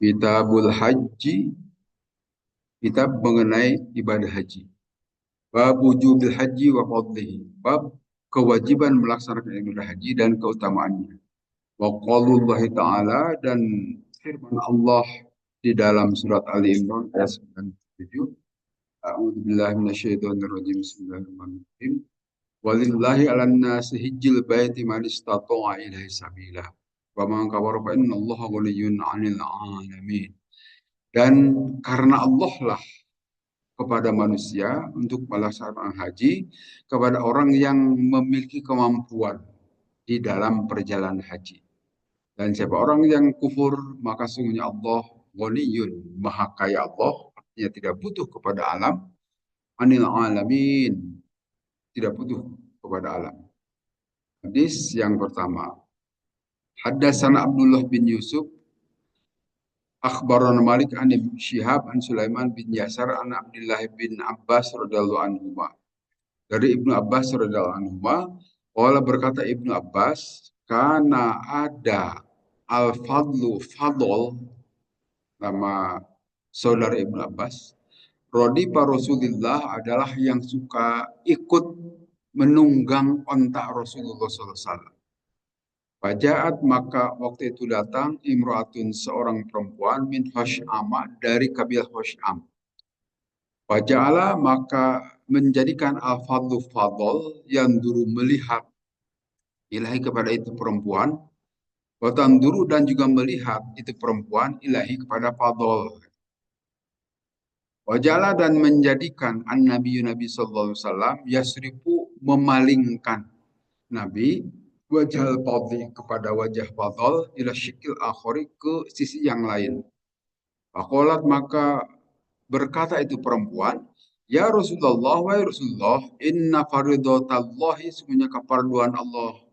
Kitabul Haji, kitab mengenai ibadah haji. Bab wujubil haji wa fadlihi. Bab kewajiban melaksanakan ibadah haji dan keutamaannya. Wa qaulullahi ta'ala dan firman Allah di dalam surat Ali Imran ayat 97. A'udzu billahi minasyaitonir rajim. Bismillahirrahmanirrahim. Walillahi 'alan nasi hijjil baiti man istata'a ilaihi sabila. Wa man kafara fa innallaha ghaniyyun 'anil 'alamin. Dan karena Allah lah kepada manusia untuk melaksanakan haji kepada orang yang memiliki kemampuan di dalam perjalanan haji. Dan siapa orang yang kufur, maka sungguhnya Allah ghaniyun, maha kaya Allah, artinya tidak butuh kepada alam, anil alamin, tidak butuh kepada alam. Hadis yang pertama, Haddatsana Abdullah bin Yusuf, akhbarana Malik an Ibnu Syihab an Sulaiman bin Yasar an Abdullah bin Abbas radhiyallahu anhu. Dari Ibnu Abbas radhiyallahu anhu, qala berkata Ibnu Abbas, karena ada Al-Fadlu Fadl, nama saudara Ibnu Abbas, Rodifa Rasulullah adalah yang suka ikut menunggang ontak Rasulullah SAW. Fajaat maka waktu itu datang imro'atun seorang perempuan min Hosh'ama dari kabilah Hosh'am. Faja'ala maka menjadikan al-fadlu fadl yang dulu melihat ilahi kepada itu perempuan. Watan dulu dan juga melihat itu perempuan ilahi kepada fadl. Wajala dan menjadikan an-Nabi Nabi Sallallahu Alaihi Wasallam yasrifu memalingkan Nabi wajah fadli kepada wajah fadl ila syikil akhori ke sisi yang lain. Fakolat maka berkata itu perempuan, ya Rasulullah wa ya Rasulullah, inna faridatallahi semuanya kefarduan Allah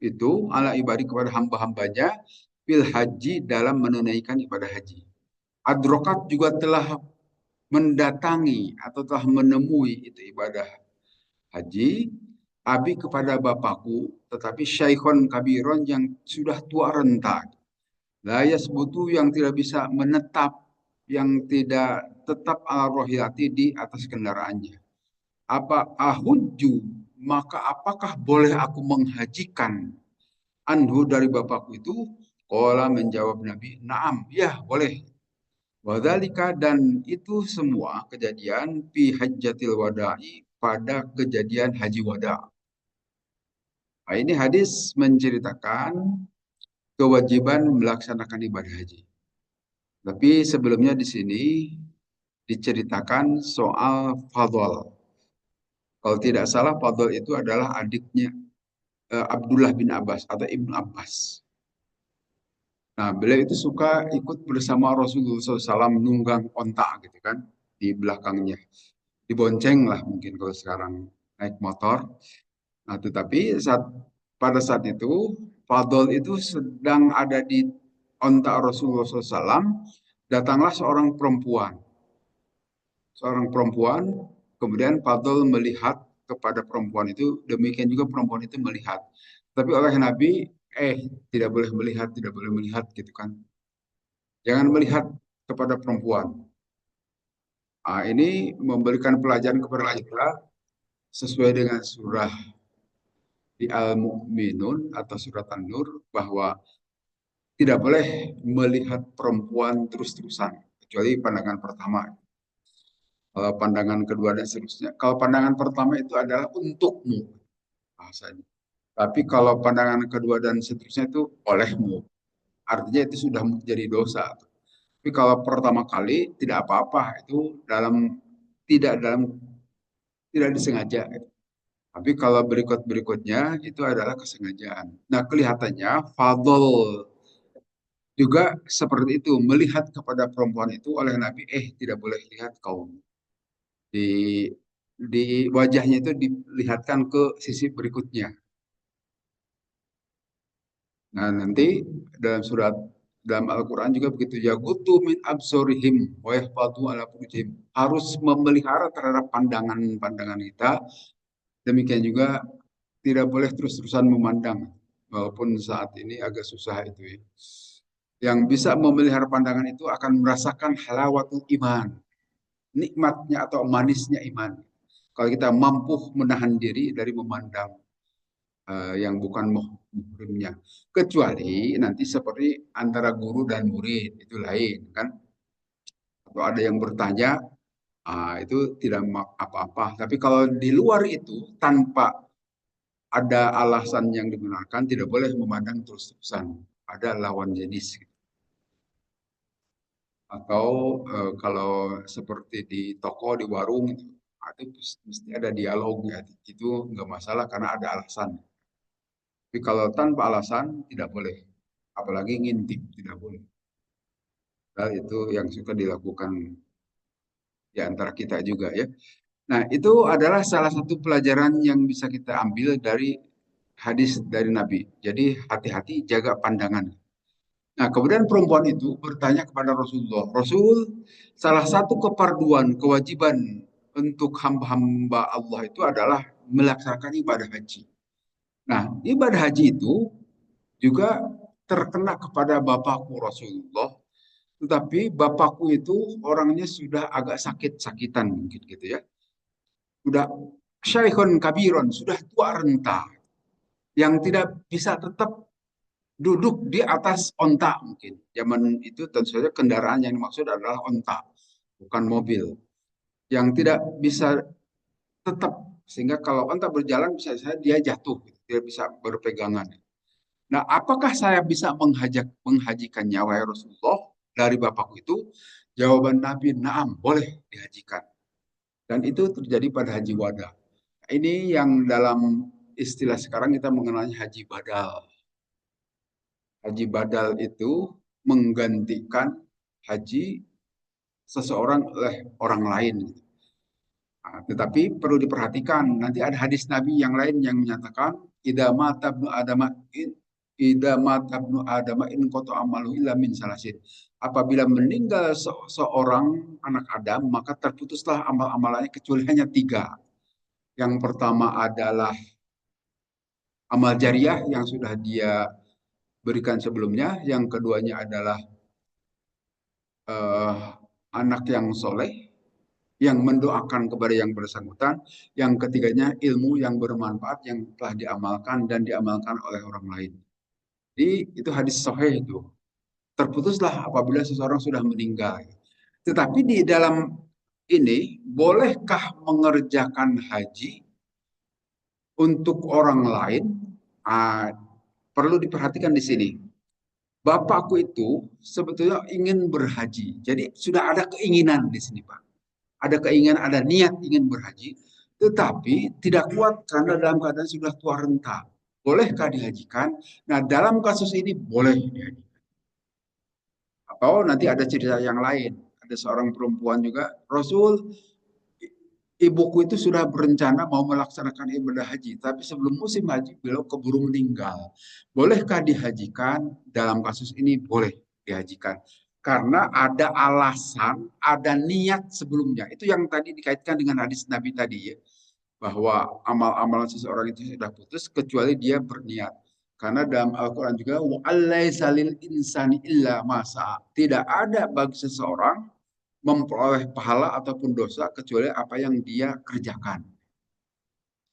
itu ala ibadah kepada hamba-hambanya fil haji dalam menunaikan ibadah haji. Adrokat juga telah mendatangi atau telah menemui itu ibadah haji abi kepada bapakku tetapi syaikhon kabiron yang sudah tua renta layas butuh yang tidak bisa menetap yang tidak tetap ala rohiyati di atas kendaraannya apa ahujju maka apakah boleh aku menghajikan anhu dari bapakku itu qala menjawab Nabi naam ya boleh. Wadhalika dan itu semua kejadian fi hajjatil wada'i pada kejadian haji wada. Nah, ini hadis menceritakan kewajiban melaksanakan ibadah haji. Tapi sebelumnya di sini diceritakan soal Fadl. Kalau tidak salah Fadl itu adalah adiknya Abdullah bin Abbas atau Ibnu Abbas. Nah, beliau itu suka ikut bersama Rasulullah SAW nunggang onta gitu kan di belakangnya. Dibonceng lah mungkin kalau sekarang naik motor. Nah, tetapi pada saat itu Fadl itu sedang ada di onta Rasulullah SAW, datanglah seorang perempuan, kemudian Fadl melihat kepada perempuan itu, demikian juga perempuan itu melihat. Tapi oleh Nabi, tidak boleh melihat, tidak boleh melihat gitu kan. Jangan melihat kepada perempuan. Nah, ini memberikan pelajaran kepada kita sesuai dengan surah di Al-Mu'minun atau surat An-Nur bahwa tidak boleh melihat perempuan terus-terusan kecuali pandangan pertama. Kalau pandangan kedua dan seterusnya. Kalau pandangan pertama itu adalah untukmu bahasanya. Tapi kalau pandangan kedua dan seterusnya itu olehmu. Artinya itu sudah menjadi dosa. Tapi kalau pertama kali tidak apa-apa itu dalam tidak disengaja. Tapi kalau berikutnya itu adalah kesengajaan. Nah, kelihatannya Fadl juga seperti itu, melihat kepada perempuan itu oleh Nabi, tidak boleh lihat kaum. Di wajahnya itu dilihatkan ke sisi berikutnya. Nah, nanti dalam Al-Quran juga begitu ya gutu min absorihim wa yahfadu ala furujihim. Harus memelihara terhadap pandangan-pandangan kita. Demikian juga tidak boleh terus-terusan memandang walaupun saat ini agak susah itu ya. Yang bisa memelihara pandangan itu akan merasakan halawatul iman, nikmatnya atau manisnya iman. Kalau kita mampu menahan diri dari memandang yang bukan muhrimnya. Kecuali nanti seperti antara guru dan murid, itu lain kan. Atau ada yang bertanya, itu tidak apa-apa. Tapi kalau di luar itu, tanpa ada alasan yang dibenarkan, tidak boleh memandang terus-terusan. Ada lawan jenis. Atau kalau seperti di toko, di warung, itu mesti ada dialog ya. Itu nggak masalah karena ada alasan. Tapi kalau tanpa alasan tidak boleh. Apalagi ngintip tidak boleh. Hal itu yang suka dilakukan di antara kita juga ya. Nah, itu adalah salah satu pelajaran yang bisa kita ambil dari hadis dari Nabi. Jadi hati-hati jaga pandangan. Nah, kemudian perempuan itu bertanya kepada Rasulullah, Rasul, salah satu keparduan, kewajiban untuk hamba-hamba Allah itu adalah melaksanakan ibadah haji. Nah, ibadah haji itu juga terkena kepada bapakku Rasulullah, tetapi bapakku itu orangnya sudah agak sakit-sakitan mungkin gitu ya. Sudah syaikhun kabiron, sudah tua renta, yang tidak bisa tetap duduk di atas onta mungkin. Zaman itu tentu saja kendaraan yang dimaksud adalah onta, bukan mobil. Yang tidak bisa tetap, sehingga kalau onta berjalan bisa saja dia jatuh, tidak bisa berpegangan. Nah, apakah saya bisa menghajikannya, wahai Rasulullah, dari bapakku itu? Jawaban Nabi, naam, boleh dihajikan. Dan itu terjadi pada haji wada. Ini yang dalam istilah sekarang kita mengenalnya haji badal. Haji badal itu menggantikan haji seseorang oleh orang lain. Nah, tetapi perlu diperhatikan, nanti ada hadis Nabi yang lain yang menyatakan, idza mata ibnu adama idza mata ibnu adama in qata amalu illa min salasin. Apabila meninggal seorang anak Adam, maka terputuslah amal-amalannya kecuali hanya tiga. Yang pertama adalah amal jariah yang sudah dia berikan sebelumnya. Yang keduanya adalah eh, anak yang soleh yang mendoakan kepada yang bersangkutan. Yang ketiganya ilmu yang bermanfaat yang telah diamalkan dan diamalkan oleh orang lain. Jadi itu hadis sahih itu. Terputuslah apabila seseorang sudah meninggal. Tetapi di dalam ini bolehkah mengerjakan haji untuk orang lain? Ah, perlu diperhatikan di sini. Bapakku itu sebetulnya ingin berhaji. Jadi sudah ada keinginan di sini, Pak. Ada keinginan, ada niat ingin berhaji, tetapi tidak kuat karena dalam keadaan sudah tua renta. Bolehkah dihajikan? Nah, dalam kasus ini boleh dihajikan. Atau nanti ada cerita yang lain. Ada seorang perempuan juga, Rasul, ibuku itu sudah berencana mau melaksanakan ibadah haji, tapi sebelum musim haji beliau keburu meninggal. Bolehkah dihajikan? Dalam kasus ini boleh dihajikan. Karena ada alasan, ada niat sebelumnya. Itu yang tadi dikaitkan dengan hadis Nabi tadi ya. Bahwa amal-amalan seseorang itu sudah putus kecuali dia berniat. Karena dalam Al-Quran juga, وَأَلَّيْسَ insani illa masa. Tidak ada bagi seseorang memperoleh pahala ataupun dosa kecuali apa yang dia kerjakan.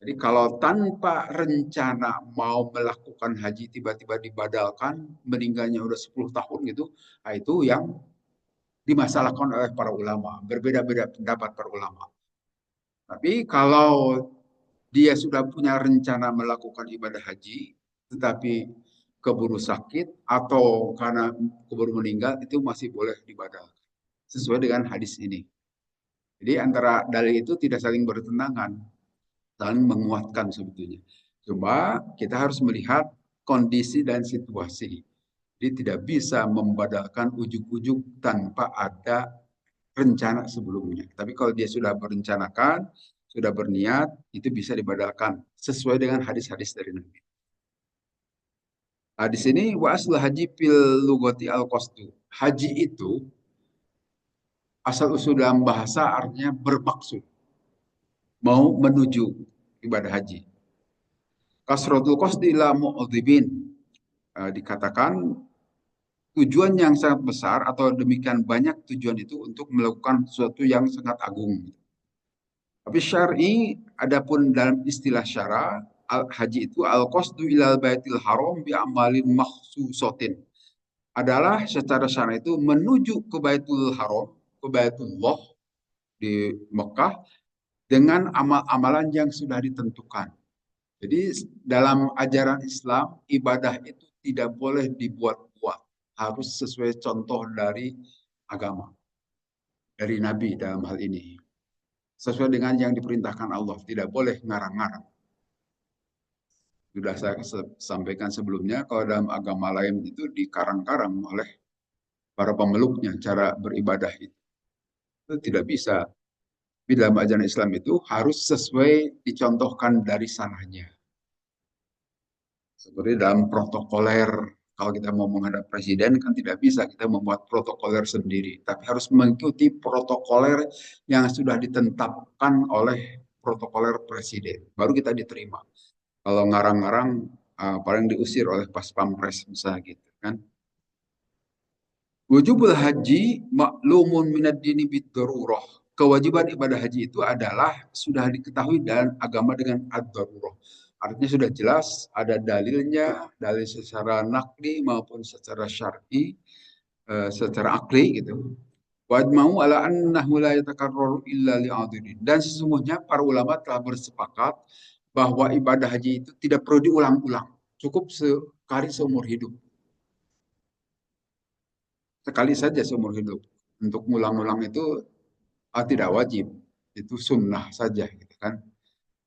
Jadi kalau tanpa rencana mau melakukan haji tiba-tiba dibadalkan, meninggalnya udah 10 tahun gitu, nah itu yang dimasalahkan oleh para ulama. Berbeda-beda pendapat para ulama. Tapi kalau dia sudah punya rencana melakukan ibadah haji, tetapi keburu sakit atau karena keburu meninggal, itu masih boleh dibadalkan. Sesuai dengan hadis ini. Jadi antara dalil itu tidak saling bertentangan, saling menguatkan sebetulnya. Coba kita harus melihat kondisi dan situasi. Jadi tidak bisa membadalkan ujuk-ujuk tanpa ada rencana sebelumnya. Tapi kalau dia sudah berencanakan, sudah berniat, itu bisa dibadalkan sesuai dengan hadis-hadis dari Nabi. Nah, di sini wa aslu haji fil lugati al qasdu. Haji itu asal usul dalam bahasa artinya bermaksud, mau menuju ibadah haji. Kasrotul qasdi la mu'adzibin. Dikatakan tujuan yang sangat besar atau demikian banyak tujuan itu untuk melakukan sesuatu yang sangat agung. Tapi syar'i, adapun dalam istilah syara, haji itu al-qasdu ilal baitil haram bi amalin makhsusatin. Adalah secara syara itu menuju ke Baitul Haram, ke Baitullah di Mekah dengan amal-amalan yang sudah ditentukan. Jadi dalam ajaran Islam, ibadah itu tidak boleh dibuat-buat. Harus sesuai contoh dari agama, dari Nabi dalam hal ini. Sesuai dengan yang diperintahkan Allah, tidak boleh ngarang-ngarang. Sudah saya sampaikan sebelumnya, kalau dalam agama lain itu dikarang-karang oleh para pemeluknya, cara beribadah itu tidak bisa. Di dalam ajaran Islam itu harus sesuai dicontohkan dari sananya. Seperti dalam protokoler, kalau kita mau menghadap presiden kan tidak bisa kita membuat protokoler sendiri, tapi harus mengikuti protokoler yang sudah ditetapkan oleh protokoler presiden, baru kita diterima. Kalau ngarang-ngarang paling diusir oleh pas pampres misalnya gitu kan. Wujubul haji maklumun minad dini bid-darurah. Kewajiban ibadah haji itu adalah sudah diketahui dalam agama dengan ad-darurah. Artinya sudah jelas, ada dalilnya, dalil secara nakli maupun secara syar'i, secara akli gitu. Wajma'u ala annahu la yatakarraru illa li'adhirin. Dan sesungguhnya para ulama telah bersepakat bahwa ibadah haji itu tidak perlu diulang-ulang. Cukup sekali seumur hidup. Sekali saja seumur hidup. Untuk ngulang-ulang itu tidak wajib, itu sunnah saja, gitu kan.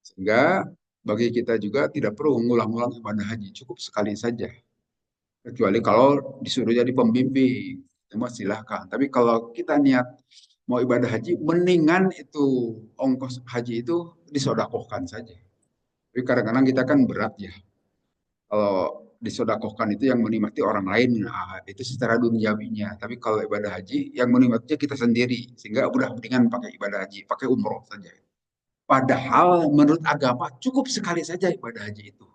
Sehingga bagi kita juga tidak perlu mengulang-ulang ibadah haji, cukup sekali saja. Kecuali kalau disuruh jadi pembimbing, itu silahkan. Tapi kalau kita niat mau ibadah haji, mendingan itu ongkos haji itu disodakohkan saja. Tapi kadang-kadang kita kan berat ya. Kalau disodakohkan itu yang menikmati orang lain, nah, itu secara duniawinya. Tapi kalau ibadah haji, yang menikmatinya kita sendiri. Sehingga udah mendingan pakai ibadah haji, pakai umroh saja. Padahal menurut agama cukup sekali saja ibadah haji itu.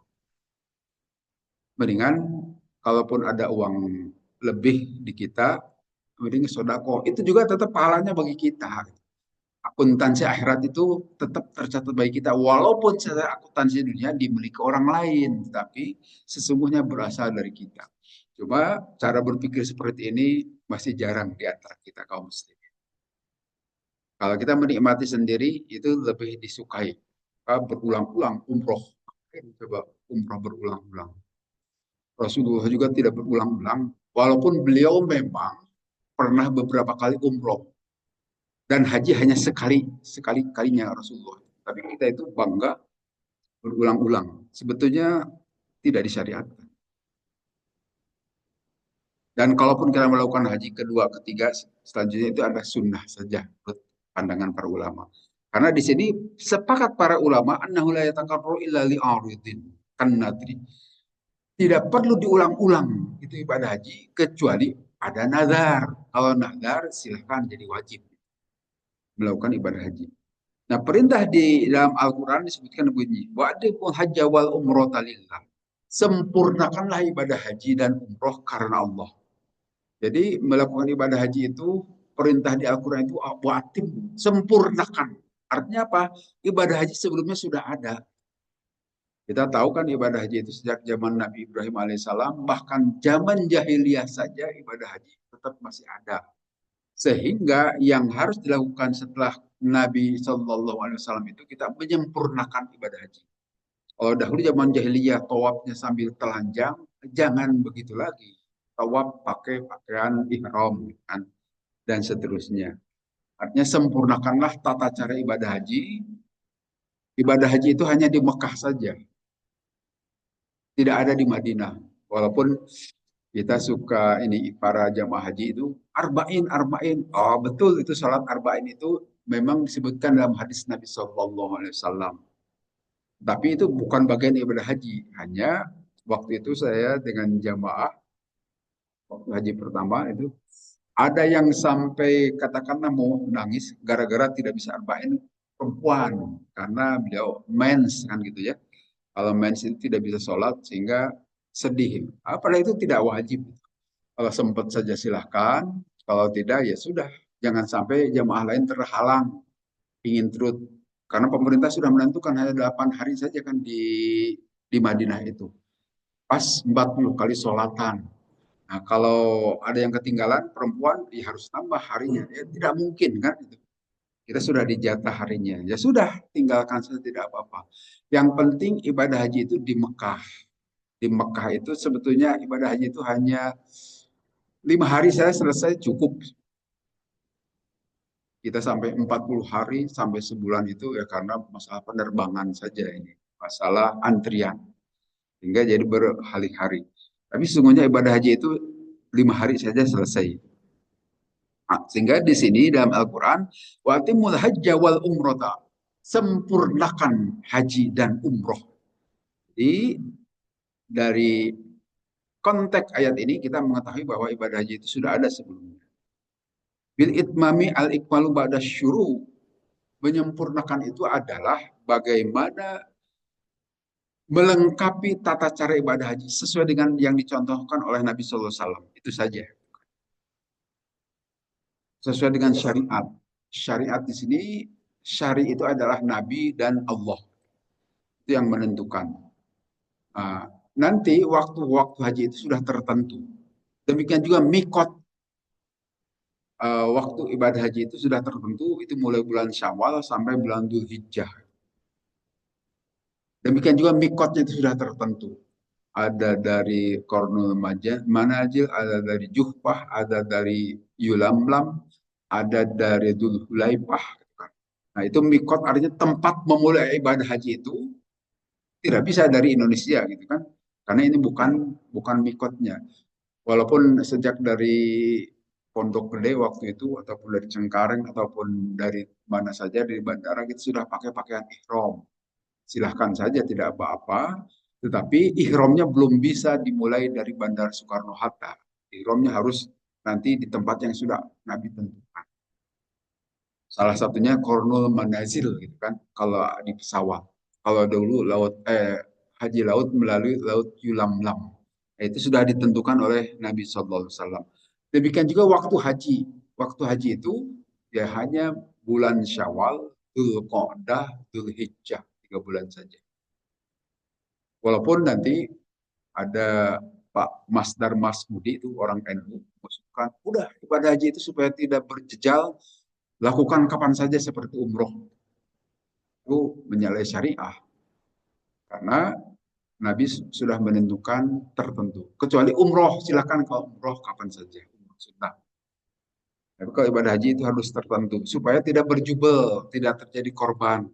Mendingan kalaupun ada uang lebih di kita, mending sodako. Itu juga tetap pahalanya bagi kita. Akuntansi akhirat itu tetap tercatat bagi kita walaupun secara akuntansi dunia dimiliki orang lain, tapi sesungguhnya berasal dari kita. Coba cara berpikir seperti ini masih jarang di antara kita kaum muslim. Kalau kita menikmati sendiri itu lebih disukai. Berulang-ulang umroh. Coba umroh berulang-ulang. Rasulullah juga tidak berulang-ulang walaupun beliau memang pernah beberapa kali umroh. Dan haji hanya sekali-kalinya Rasulullah. Tapi kita itu bangga berulang-ulang. Sebetulnya tidak disyariatkan. Dan kalaupun kita melakukan haji kedua, ketiga, selanjutnya itu adalah sunnah saja menurut pandangan para ulama. Karena di sini sepakat para ulama annahu la yatakarraru illa li'aridin kan nadri. Tidak perlu diulang-ulang itu ibadah haji kecuali ada nazar. Kalau nazar silahkan jadi wajib melakukan ibadah haji. Nah, perintah di dalam Al-Quran disebutkan bunyi, wa'adimul hajja wal umrata lillah. Sempurnakanlah ibadah haji dan umroh karena Allah. Jadi melakukan ibadah haji itu, perintah di Al-Quran itu, wa'atim, sempurnakan. Artinya apa? Ibadah haji sebelumnya sudah ada. Kita tahu kan ibadah haji itu sejak zaman Nabi Ibrahim alaihissalam, bahkan zaman jahiliyah saja ibadah haji tetap masih ada. Sehingga yang harus dilakukan setelah Nabi Shallallahu Alaihi Wasallam itu kita menyempurnakan ibadah haji. Kalau dahulu zaman jahiliyah tawafnya sambil telanjang, jangan begitu lagi. Tawaf pakai pakaian ihram kan, dan seterusnya. Artinya sempurnakanlah tata cara ibadah haji. Ibadah haji itu hanya di Mekah saja, tidak ada di Madinah. Walaupun kita suka ini para jamaah haji itu arba'in. Oh betul itu salat arba'in itu memang disebutkan dalam hadis Nabi Shallallahu Alaihi Wasallam. Tapi itu bukan bagian ibadah haji. Hanya waktu itu saya dengan jamaah waktu haji pertama itu ada yang sampai katakanlah mau nangis gara-gara tidak bisa arba'in perempuan karena beliau mens kan gitu ya. Kalau mens itu tidak bisa sholat sehingga sedih. Padahal itu tidak wajib. Kalau sempat saja silahkan, kalau tidak ya sudah. Jangan sampai jamaah lain terhalang ingin turut. Karena pemerintah sudah menentukan hanya 8 hari saja kan di Madinah itu. Pas 40 kali sholatan. Nah, kalau ada yang ketinggalan perempuan, ya harus tambah harinya. Ya, tidak mungkin kan itu. Kita sudah dijatah harinya. Ya sudah, tinggalkan saja tidak apa-apa. Yang penting ibadah haji itu di Mekah. Di Mekah itu sebetulnya ibadah haji itu hanya 5 hari saya selesai cukup. Kita sampai 40 hari sampai sebulan itu ya karena masalah penerbangan saja ini. Masalah antrian. Hingga jadi berhari-hari. Tapi sesungguhnya ibadah haji itu 5 hari saja selesai. Nah, sehingga di sini dalam Al-Quran, watimul hajja wal umrota, sempurnakan haji dan umroh. Jadi dari konteks ayat ini kita mengetahui bahwa ibadah haji itu sudah ada sebelumnya. Bil itmami al ikmalu ba'da syuru, menyempurnakan itu adalah bagaimana melengkapi tata cara ibadah haji sesuai dengan yang dicontohkan oleh Nabi Sallallahu Alaihi Wasallam. Itu saja. Sesuai dengan syariat. Syariat di sini, syari itu adalah Nabi dan Allah. Itu yang menentukan. Nah, nanti waktu-waktu haji itu sudah tertentu. Demikian juga mikot, waktu ibadah haji itu sudah tertentu. Itu mulai bulan Syawal sampai bulan Dzulhijjah. Demikian juga mikotnya itu sudah tertentu. Ada dari Kornul Manajil, ada dari Juhfah, ada dari Yulamlam, ada dari Dzul Hulaifah. Nah, itu mikot artinya tempat memulai ibadah haji itu tidak bisa dari Indonesia gitu kan. Karena ini bukan mikotnya. Walaupun sejak dari Pondok Gede waktu itu ataupun dari Cengkareng ataupun dari mana saja dari bandara kita sudah pakai pakaian ihram. Silahkan saja tidak apa-apa, tetapi ihramnya belum bisa dimulai dari Bandara Soekarno-Hatta. Ihramnya harus nanti di tempat yang sudah Nabi tentukan. Salah satunya Kornul Manazil gitu kan, kalau di pesawat. Kalau dulu haji laut melalui laut Yulamlam. Nah, itu sudah ditentukan oleh Nabi SAW. Demikian juga waktu haji. Waktu haji itu ya hanya bulan Syawal, Dzulqa'dah, Dzulhijjah, 3 bulan saja. Walaupun nanti ada Pak Masdar Masmudi itu orang NU masukkan, udah ibadah haji itu supaya tidak berjejal, lakukan kapan saja seperti umroh. Itu menyalahi syariah. Karena Nabi sudah menentukan tertentu. Kecuali umroh, silakan kalau umroh kapan saja. Umroh sunnah. Tapi kalau ibadah haji itu harus tertentu. Supaya tidak berjubel, tidak terjadi korban.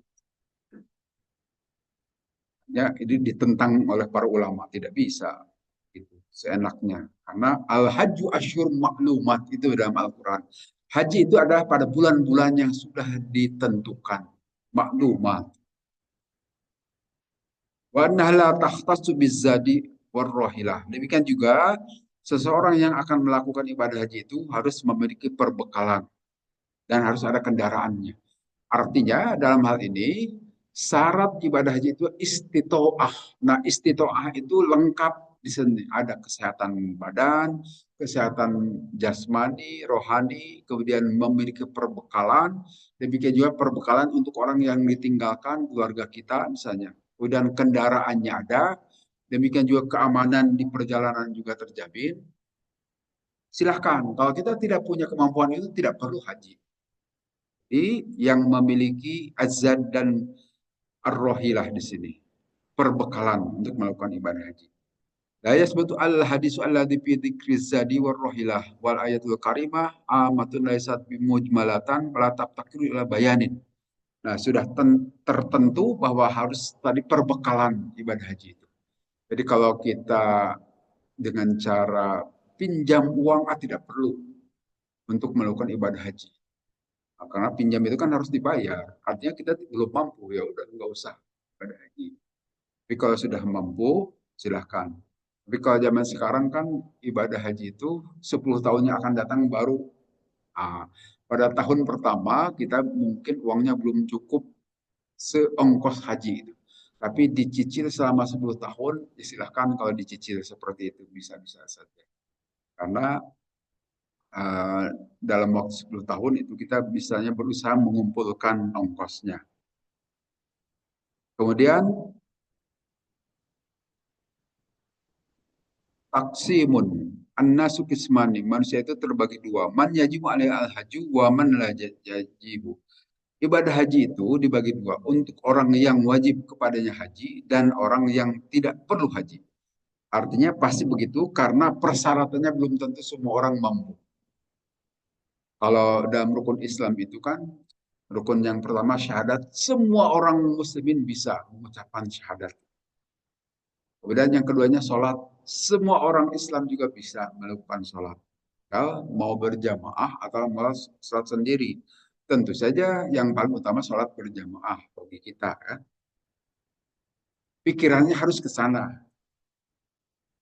Ya, ini ditentang oleh para ulama. Tidak bisa. Gitu, seenaknya. Karena al-hajju asyur maklumat itu dalam Al-Quran. Haji itu adalah pada bulan-bulan yang sudah ditentukan. Maklumat. Wa nahla tahtasu bizzadi warrohilah. Demikian juga seseorang yang akan melakukan ibadah haji itu harus memiliki perbekalan dan harus ada kendaraannya. Artinya dalam hal ini syarat ibadah haji itu istitoah. Nah, istitoah itu lengkap di sini. Ada kesehatan badan, kesehatan jasmani, rohani, kemudian memiliki perbekalan. Demikian juga perbekalan untuk orang yang ditinggalkan keluarga kita misalnya. Kemudian kendaraannya ada, demikian juga keamanan di perjalanan juga terjamin. Silahkan, kalau kita tidak punya kemampuan itu tidak perlu haji. Jadi yang memiliki azad dan ar-rohilah di sini. Perbekalan untuk melakukan ibadah haji. La yasbutu al-hadisu alladhi fi dzikri zadi war rohilah wal ayatul karimah amatun laisat bimujmalatan wala tabtakiru ila bayanin. Nah, sudah tertentu bahwa harus tadi perbekalan ibadah haji itu. Jadi kalau kita dengan cara pinjam uang tidak perlu untuk melakukan ibadah haji. Nah, karena pinjam itu kan harus dibayar. Artinya kita belum mampu, ya udah nggak usah ibadah haji. Tapi kalau sudah mampu, silahkan. Tapi kalau zaman sekarang kan ibadah haji itu 10 tahunnya akan datang baru. Ah, pada tahun pertama kita mungkin uangnya belum cukup seongkos haji itu. Tapi dicicil selama 10 tahun, ya silahkan kalau dicicil seperti itu bisa-bisa saja. Karena eh, dalam waktu 10 tahun itu kita bisanya berusaha mengumpulkan ongkosnya. Kemudian taksimun annasu kismani, manusia itu terbagi dua, man yajibu alaihi al-haju wa man la yajibu. Ibadah haji itu dibagi dua, untuk orang yang wajib kepadanya haji dan orang yang tidak perlu haji. Artinya pasti begitu karena persyaratannya belum tentu semua orang mampu. Kalau dalam rukun Islam itu kan, rukun yang pertama syahadat, semua orang muslimin bisa mengucapkan syahadat. Kemudian yang keduanya sholat, semua orang Islam juga bisa melakukan sholat. Ya, mau berjamaah atau mau sholat sendiri. Tentu saja yang paling utama sholat berjamaah bagi kita. Ya. Pikirannya harus ke sana.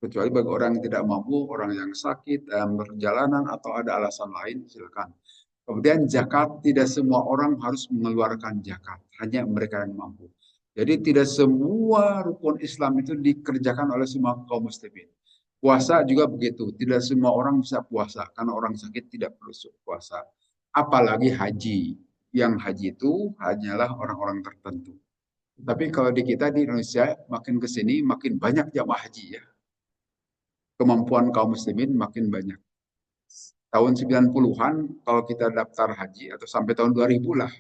Kecuali bagi orang yang tidak mampu, orang yang sakit, dalam perjalanan, atau ada alasan lain, silakan. Kemudian zakat, tidak semua orang harus mengeluarkan zakat. Hanya mereka yang mampu. Jadi tidak semua rukun Islam itu dikerjakan oleh semua kaum muslimin. Puasa juga begitu. Tidak semua orang bisa puasa. Karena orang sakit tidak perlu puasa. Apalagi haji. Yang haji itu hanyalah orang-orang tertentu. Tapi kalau di kita di Indonesia, makin ke sini makin banyak jamaah haji ya. Kemampuan kaum muslimin makin banyak. Tahun 90-an kalau kita daftar haji atau sampai tahun 2000 lah,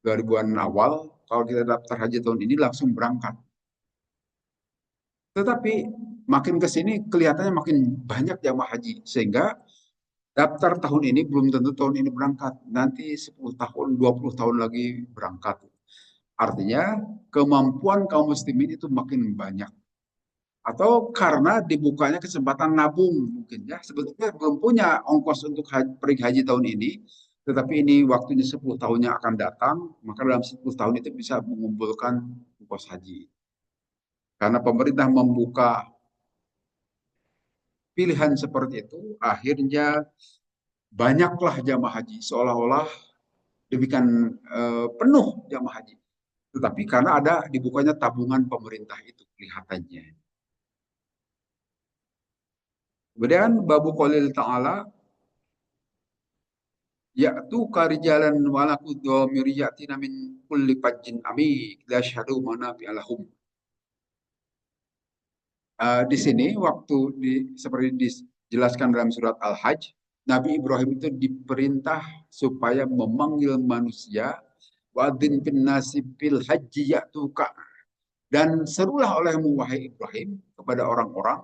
2000-an awal kalau kita daftar haji tahun ini langsung berangkat. Tetapi makin ke sini kelihatannya makin banyak jamaah haji sehingga daftar tahun ini belum tentu tahun ini berangkat. Nanti 10 tahun, 20 tahun lagi berangkat. Artinya kemampuan kaum muslimin itu makin banyak. Atau karena dibukanya kesempatan nabung mungkin ya. Sebetulnya belum punya ongkos untuk pergi haji tahun ini, tetapi ini waktunya 10 tahunnya akan datang, maka dalam 10 tahun itu bisa mengumpulkan ongkos haji. Karena pemerintah membuka pilihan seperti itu, akhirnya banyaklah jamaah haji, seolah-olah demikian penuh jamaah haji. Tetapi karena ada dibukanya tabungan pemerintah itu kelihatannya. Kemudian babu qalil ta'ala ya'tu karijalan walaku dhamir ya'tina min kulli fajjin amik la syahadu manafi'a lahum. Di sini waktu seperti dijelaskan dalam surat Al-Hajj, Nabi Ibrahim itu diperintah supaya memanggil manusia wadzin fin nasi fil haji ya'tuka, dan serulah olehmu wahai Ibrahim kepada orang-orang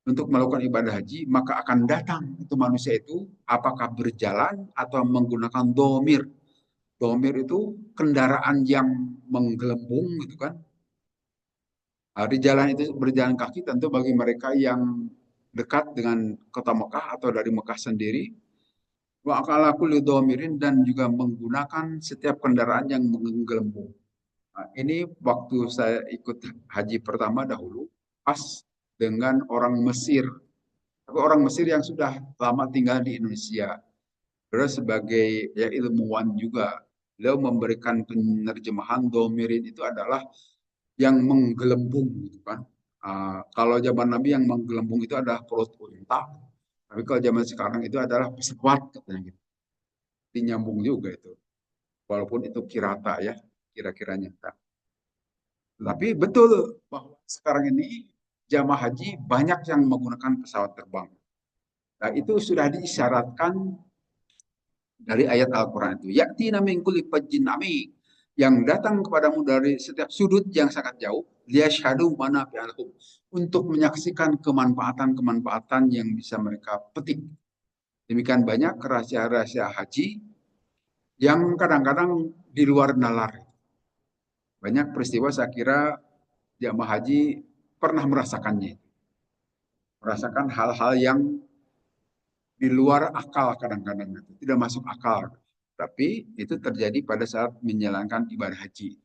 untuk melakukan ibadah haji, maka akan datang itu manusia itu apakah berjalan atau menggunakan domir. Domir itu kendaraan yang menggelembung gitu kan. Di jalan itu berjalan kaki tentu bagi mereka yang dekat dengan kota Mekah atau dari Mekah sendiri. Wa akalaku lidomirin, dan juga menggunakan setiap kendaraan yang menggelembung. Nah, ini waktu saya ikut haji pertama dahulu, pas dengan orang Mesir. Tapi orang Mesir yang sudah lama tinggal di Indonesia. Terus sebagai ya ilmuwan juga, beliau memberikan penerjemahan domirin itu adalah yang menggelembung gitu kan. Kalau zaman Nabi yang menggelembung itu adalah perut unta, tapi kalau zaman sekarang itu adalah pesawat katanya gitu. Ini nyambung juga itu, walaupun itu kirata ya, kira-kiranya. Tapi betul bahwa sekarang ini jamaah haji banyak yang menggunakan pesawat terbang. Nah, itu sudah diisyaratkan dari ayat Al-Quran itu. Ya'tina min kulli fajjin amik, yang datang kepadamu dari setiap sudut yang sangat jauh, liyashhadu manafi'alhum, untuk menyaksikan kemanfaatan-kemanfaatan yang bisa mereka petik. Demikian banyak rahasia-rahasia haji yang kadang-kadang di luar nalar. Banyak peristiwa saya kira jamaah haji pernah merasakannya. Merasakan hal-hal yang di luar akal kadang-kadang itu tidak masuk akal, tapi itu terjadi pada saat menjalankan ibadah haji.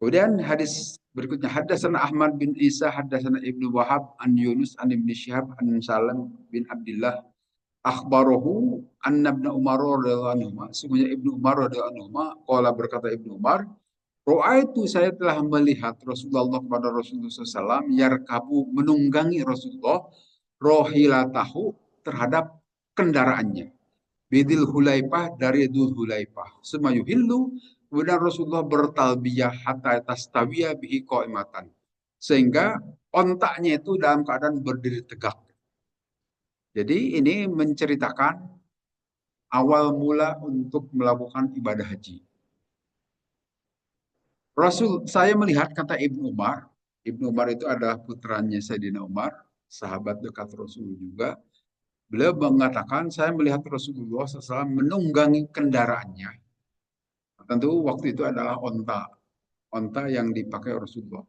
Kemudian hadis berikutnya, haddatsana Ahmad bin Isa haddatsana Ibnu Wahab an Yunus an Ibnu Syihab an Salam bin Abdullah akhbarahu anna Ibnu Umar radhiyallahu anhu, sungguhnya Ibnu Umar radhiyallahu anhu qala, berkata Ibnu Umar, Ro'aitu, saya telah melihat Rasulullah kepada Rasulullah SAW yarkabu, menunggangi Rasulullah rohilatahu terhadap kendaraannya. Bidil Hulaipah dari Dul Hulaipah. Semayuhillu, kemudian Rasulullah bertalbiyah hatta tastawiyah bihi qaimatan. Sehingga ontaknya itu dalam keadaan berdiri tegak. Jadi ini menceritakan awal mula untuk melakukan ibadah haji. Saya melihat kata Ibnu Umar itu adalah putranya Sayyidina Umar, sahabat dekat Rasul juga. Beliau mengatakan, saya melihat Rasulullah SAW menunggangi kendaraannya. Tentu waktu itu adalah onta yang dipakai Rasulullah.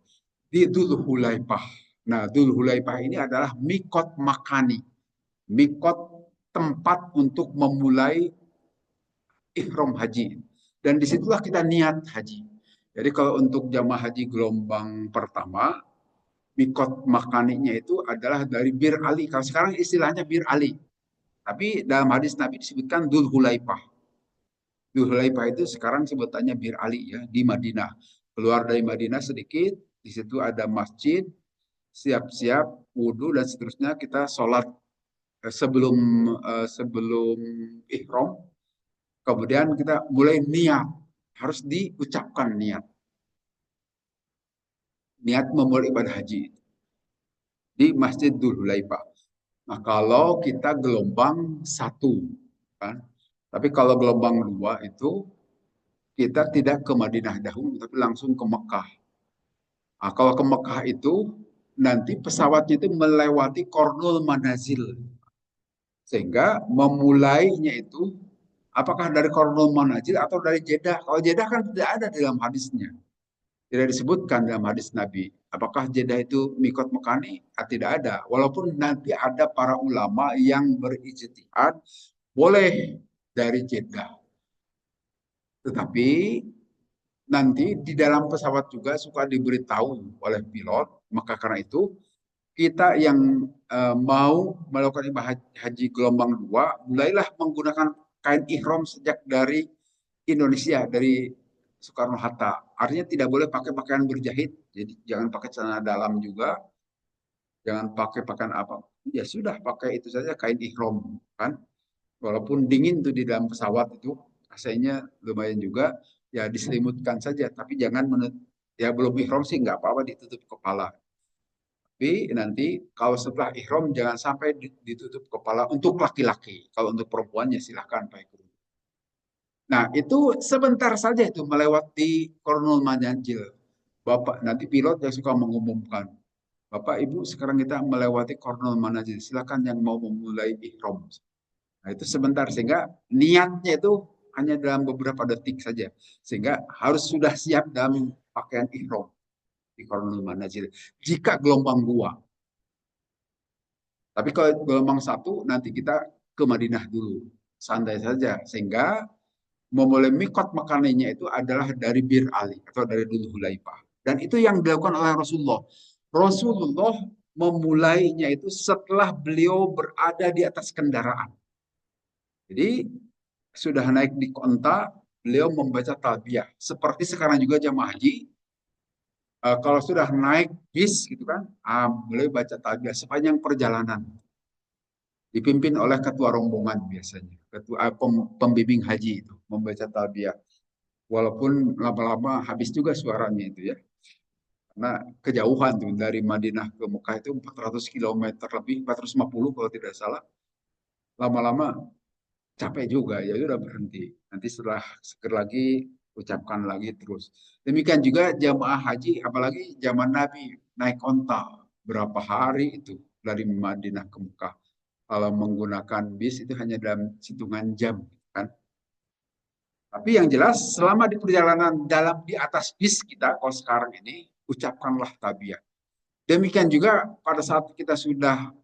Di Dzul Hulaipah. Nah, Dzul Hulaipah ini adalah mikot makani. Mikot tempat untuk memulai ihram haji. Dan disitulah kita niat haji. Jadi kalau untuk jamaah haji gelombang pertama, mikot makaninya itu adalah dari Bir Ali. Kalau sekarang istilahnya Bir Ali. Tapi dalam hadis Nabi disebutkan Dzul Hulaipah. Dzul Hulaipah itu sekarang sebutannya Bir Ali ya di Madinah. Keluar dari Madinah sedikit, di situ ada masjid, siap-siap wudhu dan seterusnya kita sholat sebelum sebelum ihram. Kemudian kita mulai niat, harus diucapkan niat memulai ibadah haji di Masjid Dzul Hulaipah. Nah, kalau kita gelombang satu, kan? Tapi kalau gelombang dua itu kita tidak ke Madinah dahulu, tapi langsung ke Mekah. Nah, kalau ke Mekah itu nanti pesawatnya itu melewati Kornul Manazil, sehingga memulainya itu apakah dari Kornul Manazil atau dari Jeddah. Kalau Jeddah kan tidak ada dalam hadisnya, tidak disebutkan dalam hadis Nabi. Apakah Jeddah itu mikot mekani? Tidak ada. Walaupun nanti ada para ulama yang berijtihad boleh dari Jeddah. Tetapi nanti di dalam pesawat juga suka diberitahu oleh pilot. Maka karena itu kita yang mau melakukan ibadah haji gelombang 2, mulailah menggunakan kain ihram sejak dari Indonesia, dari Soekarno-Hatta. Artinya tidak boleh pakai pakaian berjahit, jadi jangan pakai celana dalam juga, jangan pakai pakaian apa. Ya sudah, pakai itu saja kain ihram, kan? Walaupun dingin tuh di dalam pesawat itu, AC-nya lumayan juga, ya diselimutkan saja, tapi jangan ya belum ihram sih nggak apa-apa ditutup kepala. Tapi nanti kalau setelah ihram jangan sampai ditutup kepala untuk laki-laki. Kalau untuk perempuannya silahkan pakai kerudung. Nah, itu sebentar saja itu melewati Kornul Manajil. Bapak, nanti pilot yang suka mengumumkan, Bapak, Ibu, sekarang kita melewati Kornul Manajil. Silakan yang mau memulai ihram. Nah, itu sebentar sehingga niatnya itu hanya dalam beberapa detik saja. Sehingga harus sudah siap dalam pakaian ihram di Kornul Manajil. Jika gelombang 2. Tapi kalau gelombang 1 nanti kita ke Madinah dulu. Santai saja. Sehingga memulai mikot makanannya itu adalah dari Bir Ali atau dari Dzul Hulaipah. Dan itu yang dilakukan oleh Rasulullah. Rasulullah memulainya itu setelah beliau berada di atas kendaraan. Jadi sudah naik di onta, beliau membaca talbiyah. Seperti sekarang juga jamaah haji, kalau sudah naik bis gitu kan, boleh baca talbiyah sepanjang perjalanan. Dipimpin oleh ketua rombongan biasanya, ketua pembimbing haji itu membaca talbiyah. Walaupun lama-lama habis juga suaranya itu ya. Karena kejauhan tuh dari Madinah ke Mekah itu 400 km lebih, 450 kalau tidak salah. Lama-lama capek juga, ya sudah berhenti. Nanti setelah seger lagi, ucapkan lagi terus. Demikian juga jamaah haji, apalagi zaman Nabi naik onta. Berapa hari itu dari Madinah ke Mekah. Kalau menggunakan bis itu hanya dalam hitungan jam, kan? Tapi yang jelas selama di perjalanan dalam di atas bis kita, kalau sekarang ini, ucapkanlah tabiat. Demikian juga pada saat kita sudah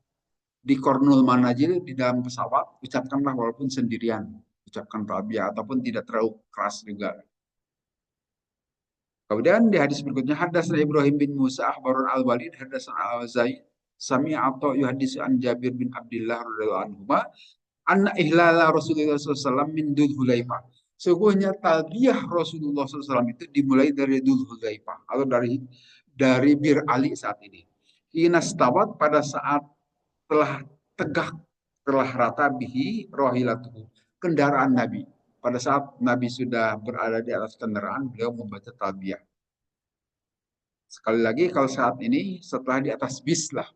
di Kornul Manajil di dalam pesawat, ucapkanlah walaupun sendirian. Ucapkan tabiat ataupun tidak terlalu keras juga. Kemudian di hadis berikutnya, Hadatsana Ibrahim bin Musa akhbarun al-Walid, Hadatsana al-Zaid, Sami atau yuhadis an Jabir bin Abdullah radhiyallahu anhu, anna ihlala Rasulullah SAW min Dzul Hulaifah. Sungguhnya talbiyah Rasulullah SAW itu dimulai dari Dzul Hulaifah atau dari Bir Ali saat ini. Inastawat pada saat telah tegak, telah rata bihi rohilatuhu, kendaraan Nabi. Pada saat Nabi sudah berada di atas kendaraan, beliau membaca talbiyah. Sekali lagi kalau saat ini setelah di atas bis lah,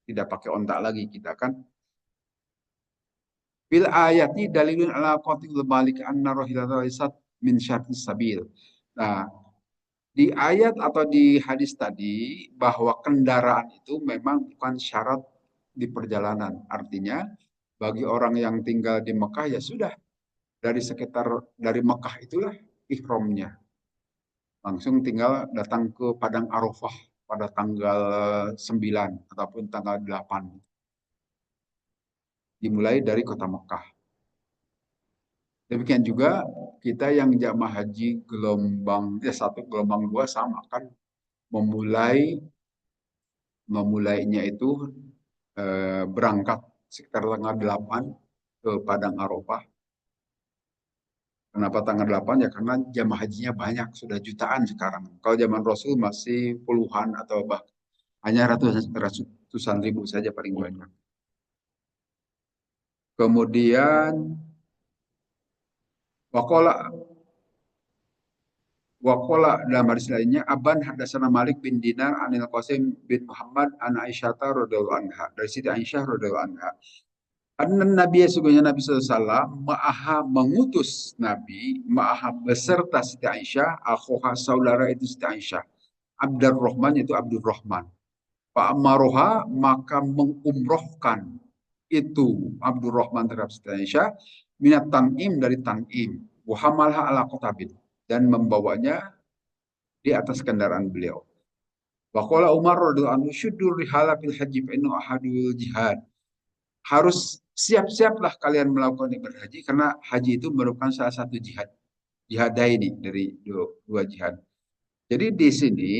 tidak pakai ontak lagi kita kan. Bil ayati dalilun ala qatil balik anna rohilata laysat min syartis sabil. Nah, di ayat atau di hadis tadi bahwa kendaraan itu memang bukan syarat di perjalanan. Artinya bagi orang yang tinggal di Mekah ya sudah dari sekitar dari Mekah itulah ihramnya. Langsung tinggal datang ke Padang Arafah pada tanggal 9 ataupun tanggal 8. Dimulai dari kota Mekah. Demikian juga kita yang jamaah haji gelombang satu gelombang dua sama kan memulainya itu berangkat sekitar tanggal 8 ke Padang Arafah. Kenapa tanggal 8? Ya karena jamaah hajinya banyak, sudah jutaan sekarang. Kalau zaman Rasul masih puluhan atau bahkan hanya ratusan ribu saja paling banyak. Kemudian wakola wakola dalam hadis lainnya Aban hadasana Malik bin Dinar anil Qasim bin Muhammad an Aisyah radhiyallahu anha, dari Siti Aisyah radhiyallahu anha. Karena Nabi sesungguhnya Nabi SAW ma'aha mengutus Nabi ma'aha beserta Siti Aisyah akhoha saudara itu Siti Aisyah Abdurrahman itu Abdurrahman Pak Maroha maka mengumrohkan itu Abdurrahman terhadap Siti Aisyah minat tan'im dari tan'im wahamalha ala kotabin dan membawanya di atas kendaraan beliau. Waqala Umar radhiyallahu anhu syuddur rihala fil haji fa innahu ahadul jihad. Harus siap-siaplah kalian melakukan ibadah haji karena haji itu merupakan salah satu jihad. Jihadaini dari dua jihad. Jadi di sini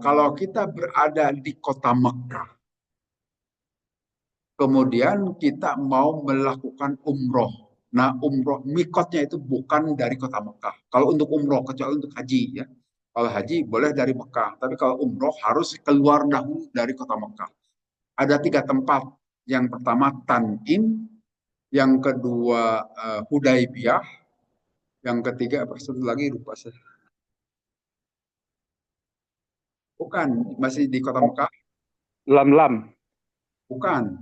kalau kita berada di kota Mekah, kemudian kita mau melakukan umroh. Nah, umroh mikotnya itu bukan dari kota Mekah. Kalau untuk umroh, kecuali untuk haji ya. Kalau haji boleh dari Mekah, tapi kalau umroh harus keluar dahulu dari kota Mekah. Ada 3 tempat. Yang pertama Tan'im, yang kedua Hudaybiyah, yang ketiga apa satu lagi lupa saya. Bukan, masih di kota Mekah. Lam-lam. Bukan.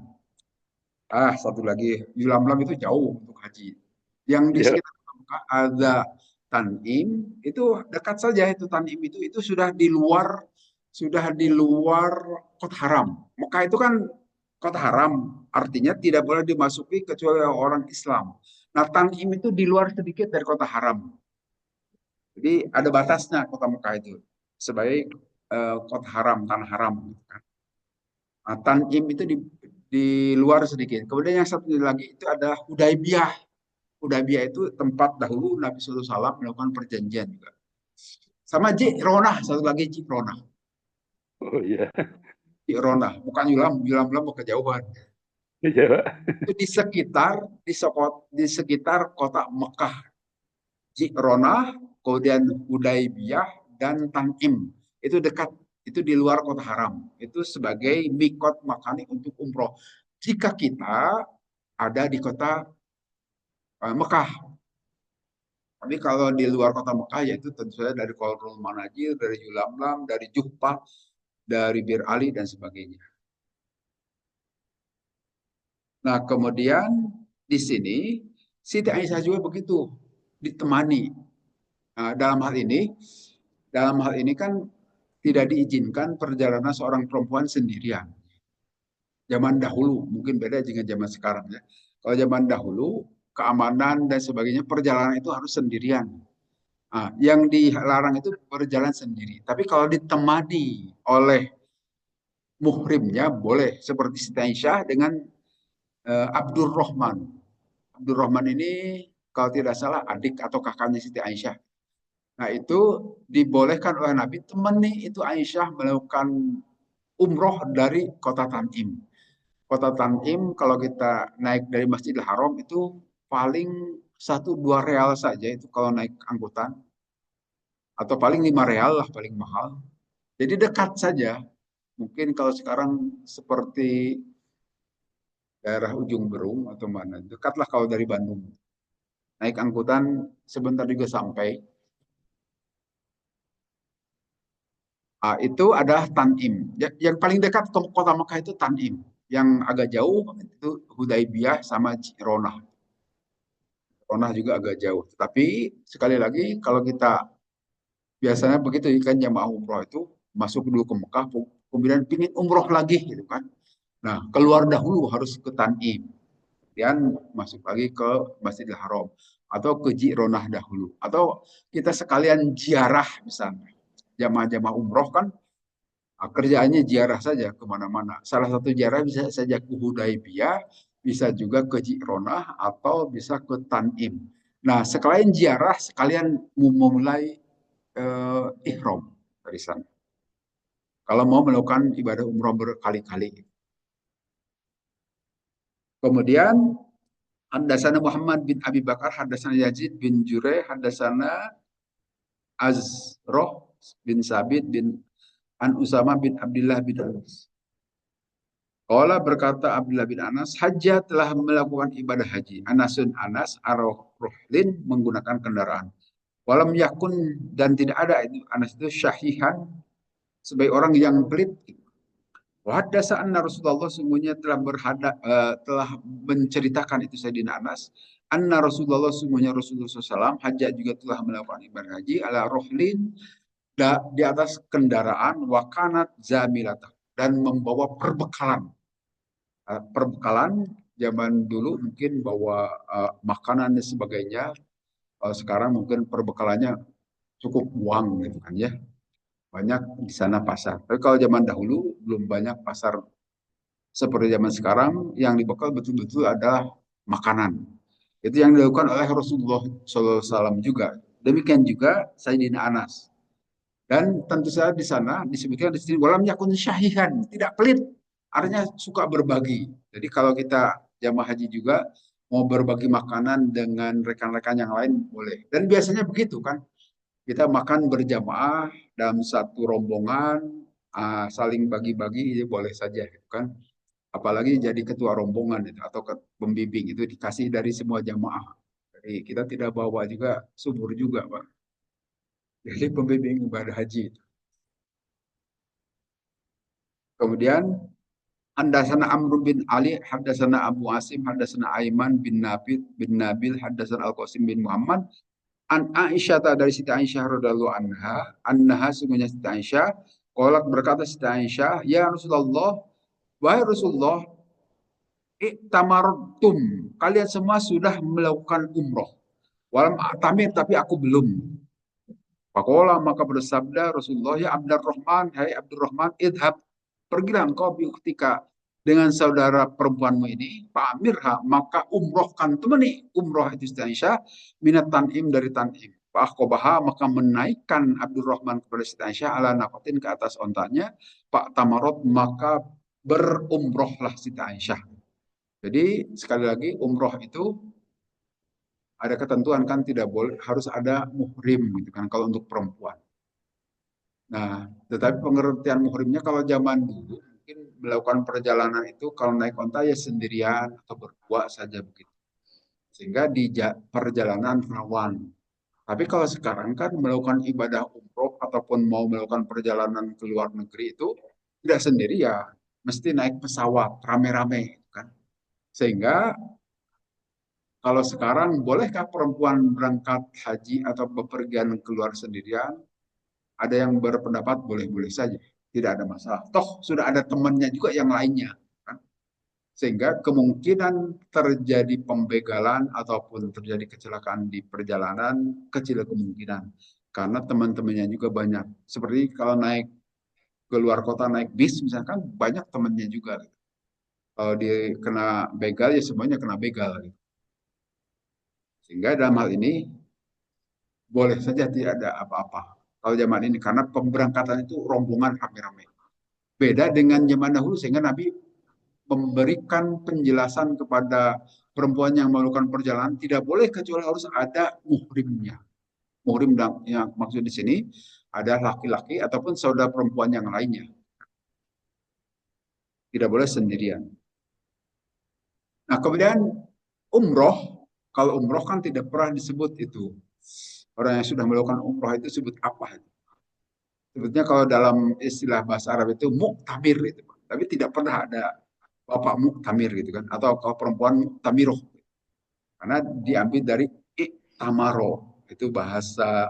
Satu lagi. Yulamlam itu jauh untuk haji. Yang di Ya. sekitar kota Mekah ada Tan'im, itu dekat saja itu Tan'im itu sudah di luar kota haram. Mekah itu kan kota haram, artinya tidak boleh dimasuki kecuali orang Islam. Nah, Tan'im itu di luar sedikit dari kota haram. Jadi ada batasnya kota Mekah itu sebagai kota haram, tanah haram. Nah, Tan'im itu di luar sedikit. Kemudian yang satu lagi itu ada Hudaybiyah. Hudaybiyah itu tempat dahulu Nabi SAW melakukan perjanjian juga. Sama Ji'ronah, satu lagi Ji'ronah. Oh iya. Ji'ronah, bukan Yulam mau kejauhan. Iya. Itu di sekitar kota Mekah. Ji'ronah, kemudian Hudaybiyah dan Tan'im. Itu dekat, itu di luar kota haram. Itu sebagai mikot makani untuk umroh. Jika kita ada di kota Mekah. Tapi kalau di luar kota Mekah yaitu tentu saja dari Qaulul Manajir, dari Yulamlam, dari Juhfah, dari Bir Ali dan sebagainya. Nah, kemudian di sini Siti Aisyah juga begitu ditemani. Nah, dalam hal ini kan tidak diizinkan perjalanan seorang perempuan sendirian. Zaman dahulu, mungkin beda dengan zaman sekarang ya. Kalau zaman dahulu, keamanan dan sebagainya, perjalanan itu harus sendirian. Nah, yang dilarang itu berjalan sendiri. Tapi kalau ditemani oleh muhrimnya boleh. Seperti Siti Aisyah dengan Abdurrahman. Abdurrahman ini kalau tidak salah adik atau kakaknya Siti Aisyah. Nah, itu dibolehkan oleh Nabi temani itu Aisyah melakukan umroh dari kota Tanim. Kota Tanim kalau kita naik dari Masjidil Haram itu paling 1-2 real saja itu kalau naik angkutan. Atau paling 5 real lah paling mahal. Jadi dekat saja. Mungkin kalau sekarang seperti daerah Ujung Berung atau mana, dekatlah kalau dari Bandung. Naik angkutan sebentar juga sampai. Itu adalah Tanim. Yang paling dekat ke kota Mekah itu Tanim. Yang agak jauh itu Hudaibiyah sama Jironah. Jironah juga agak jauh. Tapi sekali lagi kalau kita biasanya begitu kan jamaah umroh itu masuk dulu ke Mekah, kemudian pingin umroh lagi gitu kan. Nah, keluar dahulu harus ke Tanim, kemudian masuk lagi ke Masjidil Haram atau ke Jironah dahulu. Atau kita sekalian ziarah misalnya. Jamaah-jamaah umroh kan kerjaannya ziarah saja kemana-mana. Salah satu ziarah bisa saja ke Hudaibiyah, bisa juga ke Jironah atau bisa ke Tanim. Nah, sekalian ziarah, sekalian memulai ihram dari sana. Kalau mau melakukan ibadah umroh berkali-kali. Kemudian hadasana Muhammad bin Abi Bakar, hadasana Yazid bin Jure, hadasana Azroh bin Sabit bin An Usama bin Abdullah bin Anas. Qala berkata Abdullah bin Anas, Hajjah telah melakukan ibadah haji. Anasun Anas arohlin menggunakan kendaraan. Walam yakun dan tidak ada itu Anas itu syahihan sebagai orang yang pelit. Wahadasa anna Rasulullah sungguhnya telah menceritakan itu Sayyidina Anas. Anna Rasulullah sungguhnya Rasulullah SAW hajjah juga telah melakukan ibadah haji ala rohlin di atas kendaraan wakanat zamilata dan membawa perbekalan. Perbekalan zaman dulu mungkin bawa makanan dan sebagainya. Sekarang mungkin perbekalannya cukup uang gitu kan ya. Banyak di sana pasar. Tapi kalau zaman dahulu belum banyak pasar seperti zaman sekarang yang dibekal betul-betul adalah makanan. Itu yang dilakukan oleh Rasulullah SAW juga. Demikian juga Sayyidina Anas. Dan tentu saja di sana disebutkan di sini walam yakun syahihan, tidak pelit. Artinya suka berbagi. Jadi kalau kita jamaah haji juga mau berbagi makanan dengan rekan-rekan yang lain boleh. Dan biasanya begitu kan. Kita makan berjamaah dalam satu rombongan, saling bagi-bagi, ya boleh saja gitu kan. Apalagi jadi ketua rombongan itu, atau pembimbing itu dikasih dari semua jamaah. Jadi kita tidak bawa juga subur juga, Pak. Jadi pembimbing ibadah haji. Kemudian Hadasana Amr bin Ali, Hadasana Abu Asim, Hadasana Aiman bin Nabil, Hadasana Al-Qasim bin Muhammad, An Aisyah dari Siti Aisyah radhiyallahu anha sungguhnya Siti Aisyah, qalat berkata Siti Aisyah, ya Rasulullah, wahai Rasulullah, iktamartum, kalian semua sudah melakukan umroh. Walam tamir tapi aku belum. Pakola maka bersabda Rasulullah, ya Abdurrahman, hai Abdurrahman, idhab, pergilah engkau ketika dengan saudara perempuanmu ini, Amirha, maka umrohkan temani umroh itu Aisyah, minat tanim dari tanim. Pak maka menaikkan Abdurrahman kepada Siti Aisyah ala nakotin ke atas ontanya, Pak Tamarot maka berumrohlah Siti Aisyah. Jadi sekali lagi umroh itu ada ketentuan kan tidak boleh harus ada muhrim gitu kan kalau untuk perempuan. Nah, tetapi pengertian muhrimnya kalau zaman dulu mungkin melakukan perjalanan itu kalau naik onta ya sendirian atau berdua saja begitu. Sehingga di perjalanan rawan. Tapi kalau sekarang kan melakukan ibadah umroh ataupun mau melakukan perjalanan ke luar negeri itu tidak sendiri ya, mesti naik pesawat rame-rame kan. Sehingga kalau sekarang bolehkah perempuan berangkat haji atau bepergian keluar sendirian? Ada yang berpendapat boleh-boleh saja, tidak ada masalah. Toh sudah ada temannya juga yang lainnya, kan? Sehingga kemungkinan terjadi pembegalan ataupun terjadi kecelakaan di perjalanan kecil kemungkinan, karena teman-temannya juga banyak. Seperti kalau naik ke luar kota naik bis misalkan banyak temannya juga. Kalau dia kena begal ya semuanya kena begal. Sehingga dalam hal ini boleh saja tidak ada apa-apa. Kalau zaman ini karena pemberangkatan itu rombongan rame-rame. Beda dengan zaman dahulu sehingga Nabi memberikan penjelasan kepada perempuan yang melakukan perjalanan tidak boleh kecuali harus ada muhrimnya. Muhrim yang maksud di sini ada laki-laki ataupun saudara perempuan yang lainnya. tidak boleh sendirian. Nah, kemudian umroh, kalau umroh kan tidak pernah disebut itu. Orang yang sudah melakukan umroh itu sebut apa? Sebetulnya kalau dalam istilah bahasa Arab itu muktamir itu, tapi tidak pernah ada bapak muktamir gitu kan, atau kalau perempuan muktamiroh, karena diambil dari iktamaro, itu bahasa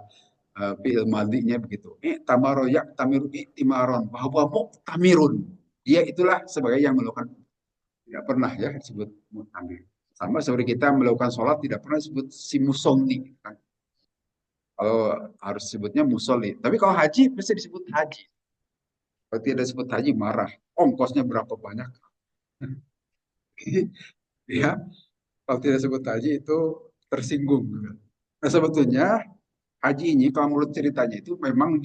fi'il madinya begitu. Iktamaro yaktamiru iktimaron, bahwa muktamirun, dia itulah sebagai yang melakukan, tidak pernah ya disebut muktamir. Sama seperti kita melakukan sholat tidak pernah disebut si musoli kan. Kalau harus sebutnya musoli. Tapi kalau haji pasti disebut haji. Kalau tidak disebut haji marah. Ongkosnya berapa banyak? Ya, kalau tidak disebut haji itu tersinggung. Nah sebetulnya haji ini kalau menurut ceritanya itu memang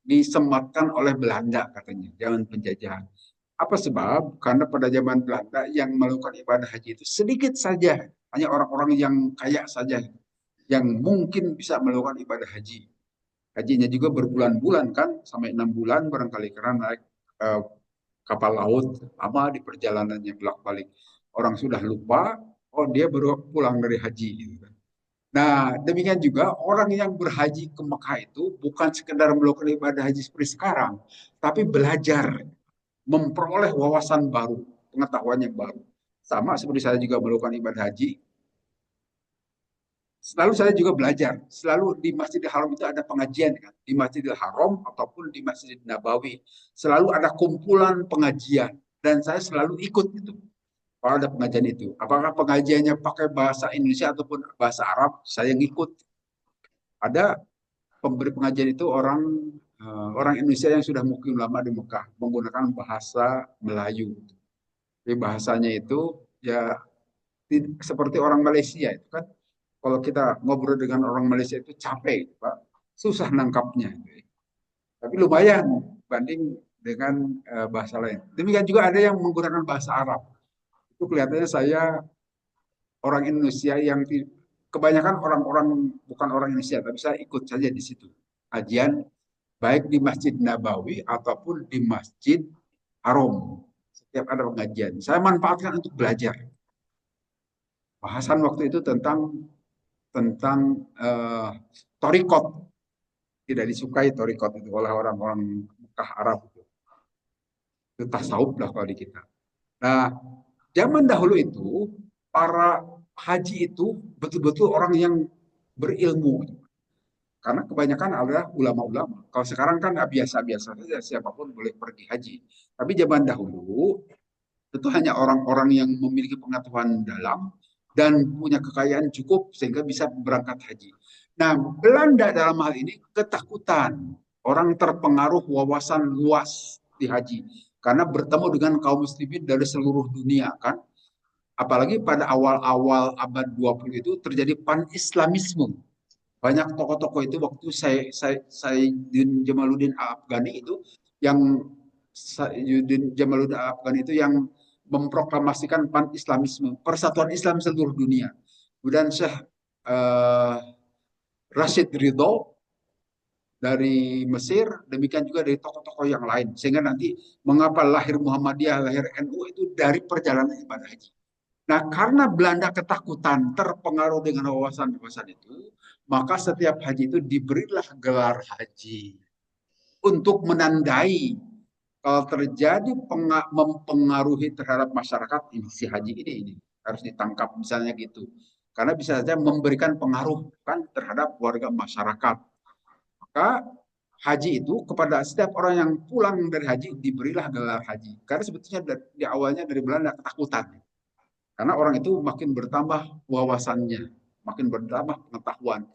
disematkan oleh Belanda katanya, zaman penjajahan. Apa sebab? Karena pada zaman Belanda yang melakukan ibadah haji itu sedikit saja, hanya orang-orang yang kaya saja yang mungkin bisa melakukan ibadah haji. Hajinya juga berbulan-bulan kan, sampai 6 bulan barangkali karena naik eh, kapal laut, lama di perjalanannya bolak-balik. Orang sudah lupa, oh dia baru pulang dari haji gitu kan. Nah, demikian juga orang yang berhaji ke Mekah itu bukan sekedar melakukan ibadah haji seperti sekarang, tapi belajar, memperoleh wawasan baru, pengetahuan yang baru. Sama seperti saya juga melakukan ibadah haji, selalu saya juga belajar. Selalu di Masjidil Haram itu ada pengajian kan. Di Masjidil Haram ataupun di Masjid Nabawi. Selalu ada kumpulan pengajian. Dan saya selalu ikut itu. Kalau ada pengajian itu. Apakah pengajiannya pakai bahasa Indonesia ataupun bahasa Arab, saya ngikut. Ada pemberi pengajian itu orang Indonesia yang sudah mukim lama di Mekah. Menggunakan bahasa Melayu. Jadi bahasanya itu ya seperti orang Malaysia itu kan. Kalau kita ngobrol dengan orang Malaysia itu capek, Pak. Susah nangkapnya. Tapi lumayan banding dengan bahasa lain. Demikian juga ada yang menggunakan bahasa Arab. Itu kelihatannya saya orang Indonesia yang kebanyakan orang-orang bukan orang Indonesia, tapi saya ikut saja di situ. Kajian baik di Masjid Nabawi ataupun di Masjid Haram. Setiap ada pengajian, saya manfaatkan untuk belajar. Bahasan waktu itu tentang torikot, tidak disukai torikot itu oleh orang-orang Mekah Arab itu tasawuf lah kalau di kita. Nah, zaman dahulu itu para haji itu betul-betul orang yang berilmu, karena kebanyakan adalah ulama-ulama. Kalau sekarang kan biasa-biasa saja siapapun boleh pergi haji. Tapi zaman dahulu itu hanya orang-orang yang memiliki pengetahuan dalam dan punya kekayaan cukup sehingga bisa berangkat haji. Nah, Belanda dalam hal ini ketakutan. Orang terpengaruh wawasan luas di haji. Karena bertemu dengan kaum muslimin dari seluruh dunia kan. Apalagi pada awal-awal abad 20 itu terjadi pan-islamisme. Banyak tokoh-tokoh itu waktu Sayyidin Jamaluddin Afghani itu yang Sayyidin Jamaluddin Afghani itu yang memproklamasikan pan-islamisme, persatuan Islam seluruh dunia. Kemudian Syekh uh, Rashid Ridho dari Mesir, demikian juga dari tokoh-tokoh yang lain. Sehingga nanti mengapa lahir Muhammadiyah, lahir NU itu dari perjalanan ibadah haji. Nah, karena Belanda ketakutan terpengaruh dengan wawasan-wawasan itu, maka setiap haji itu diberilah gelar haji untuk menandai kalau terjadi mempengaruhi terhadap masyarakat ini si haji ini harus ditangkap misalnya gitu. Karena bisa saja memberikan pengaruh kan terhadap warga masyarakat. Maka haji itu kepada setiap orang yang pulang dari haji diberilah gelar haji. Karena sebetulnya di awalnya dari Belanda ketakutan. Karena orang itu makin bertambah wawasannya, makin bertambah pengetahuan.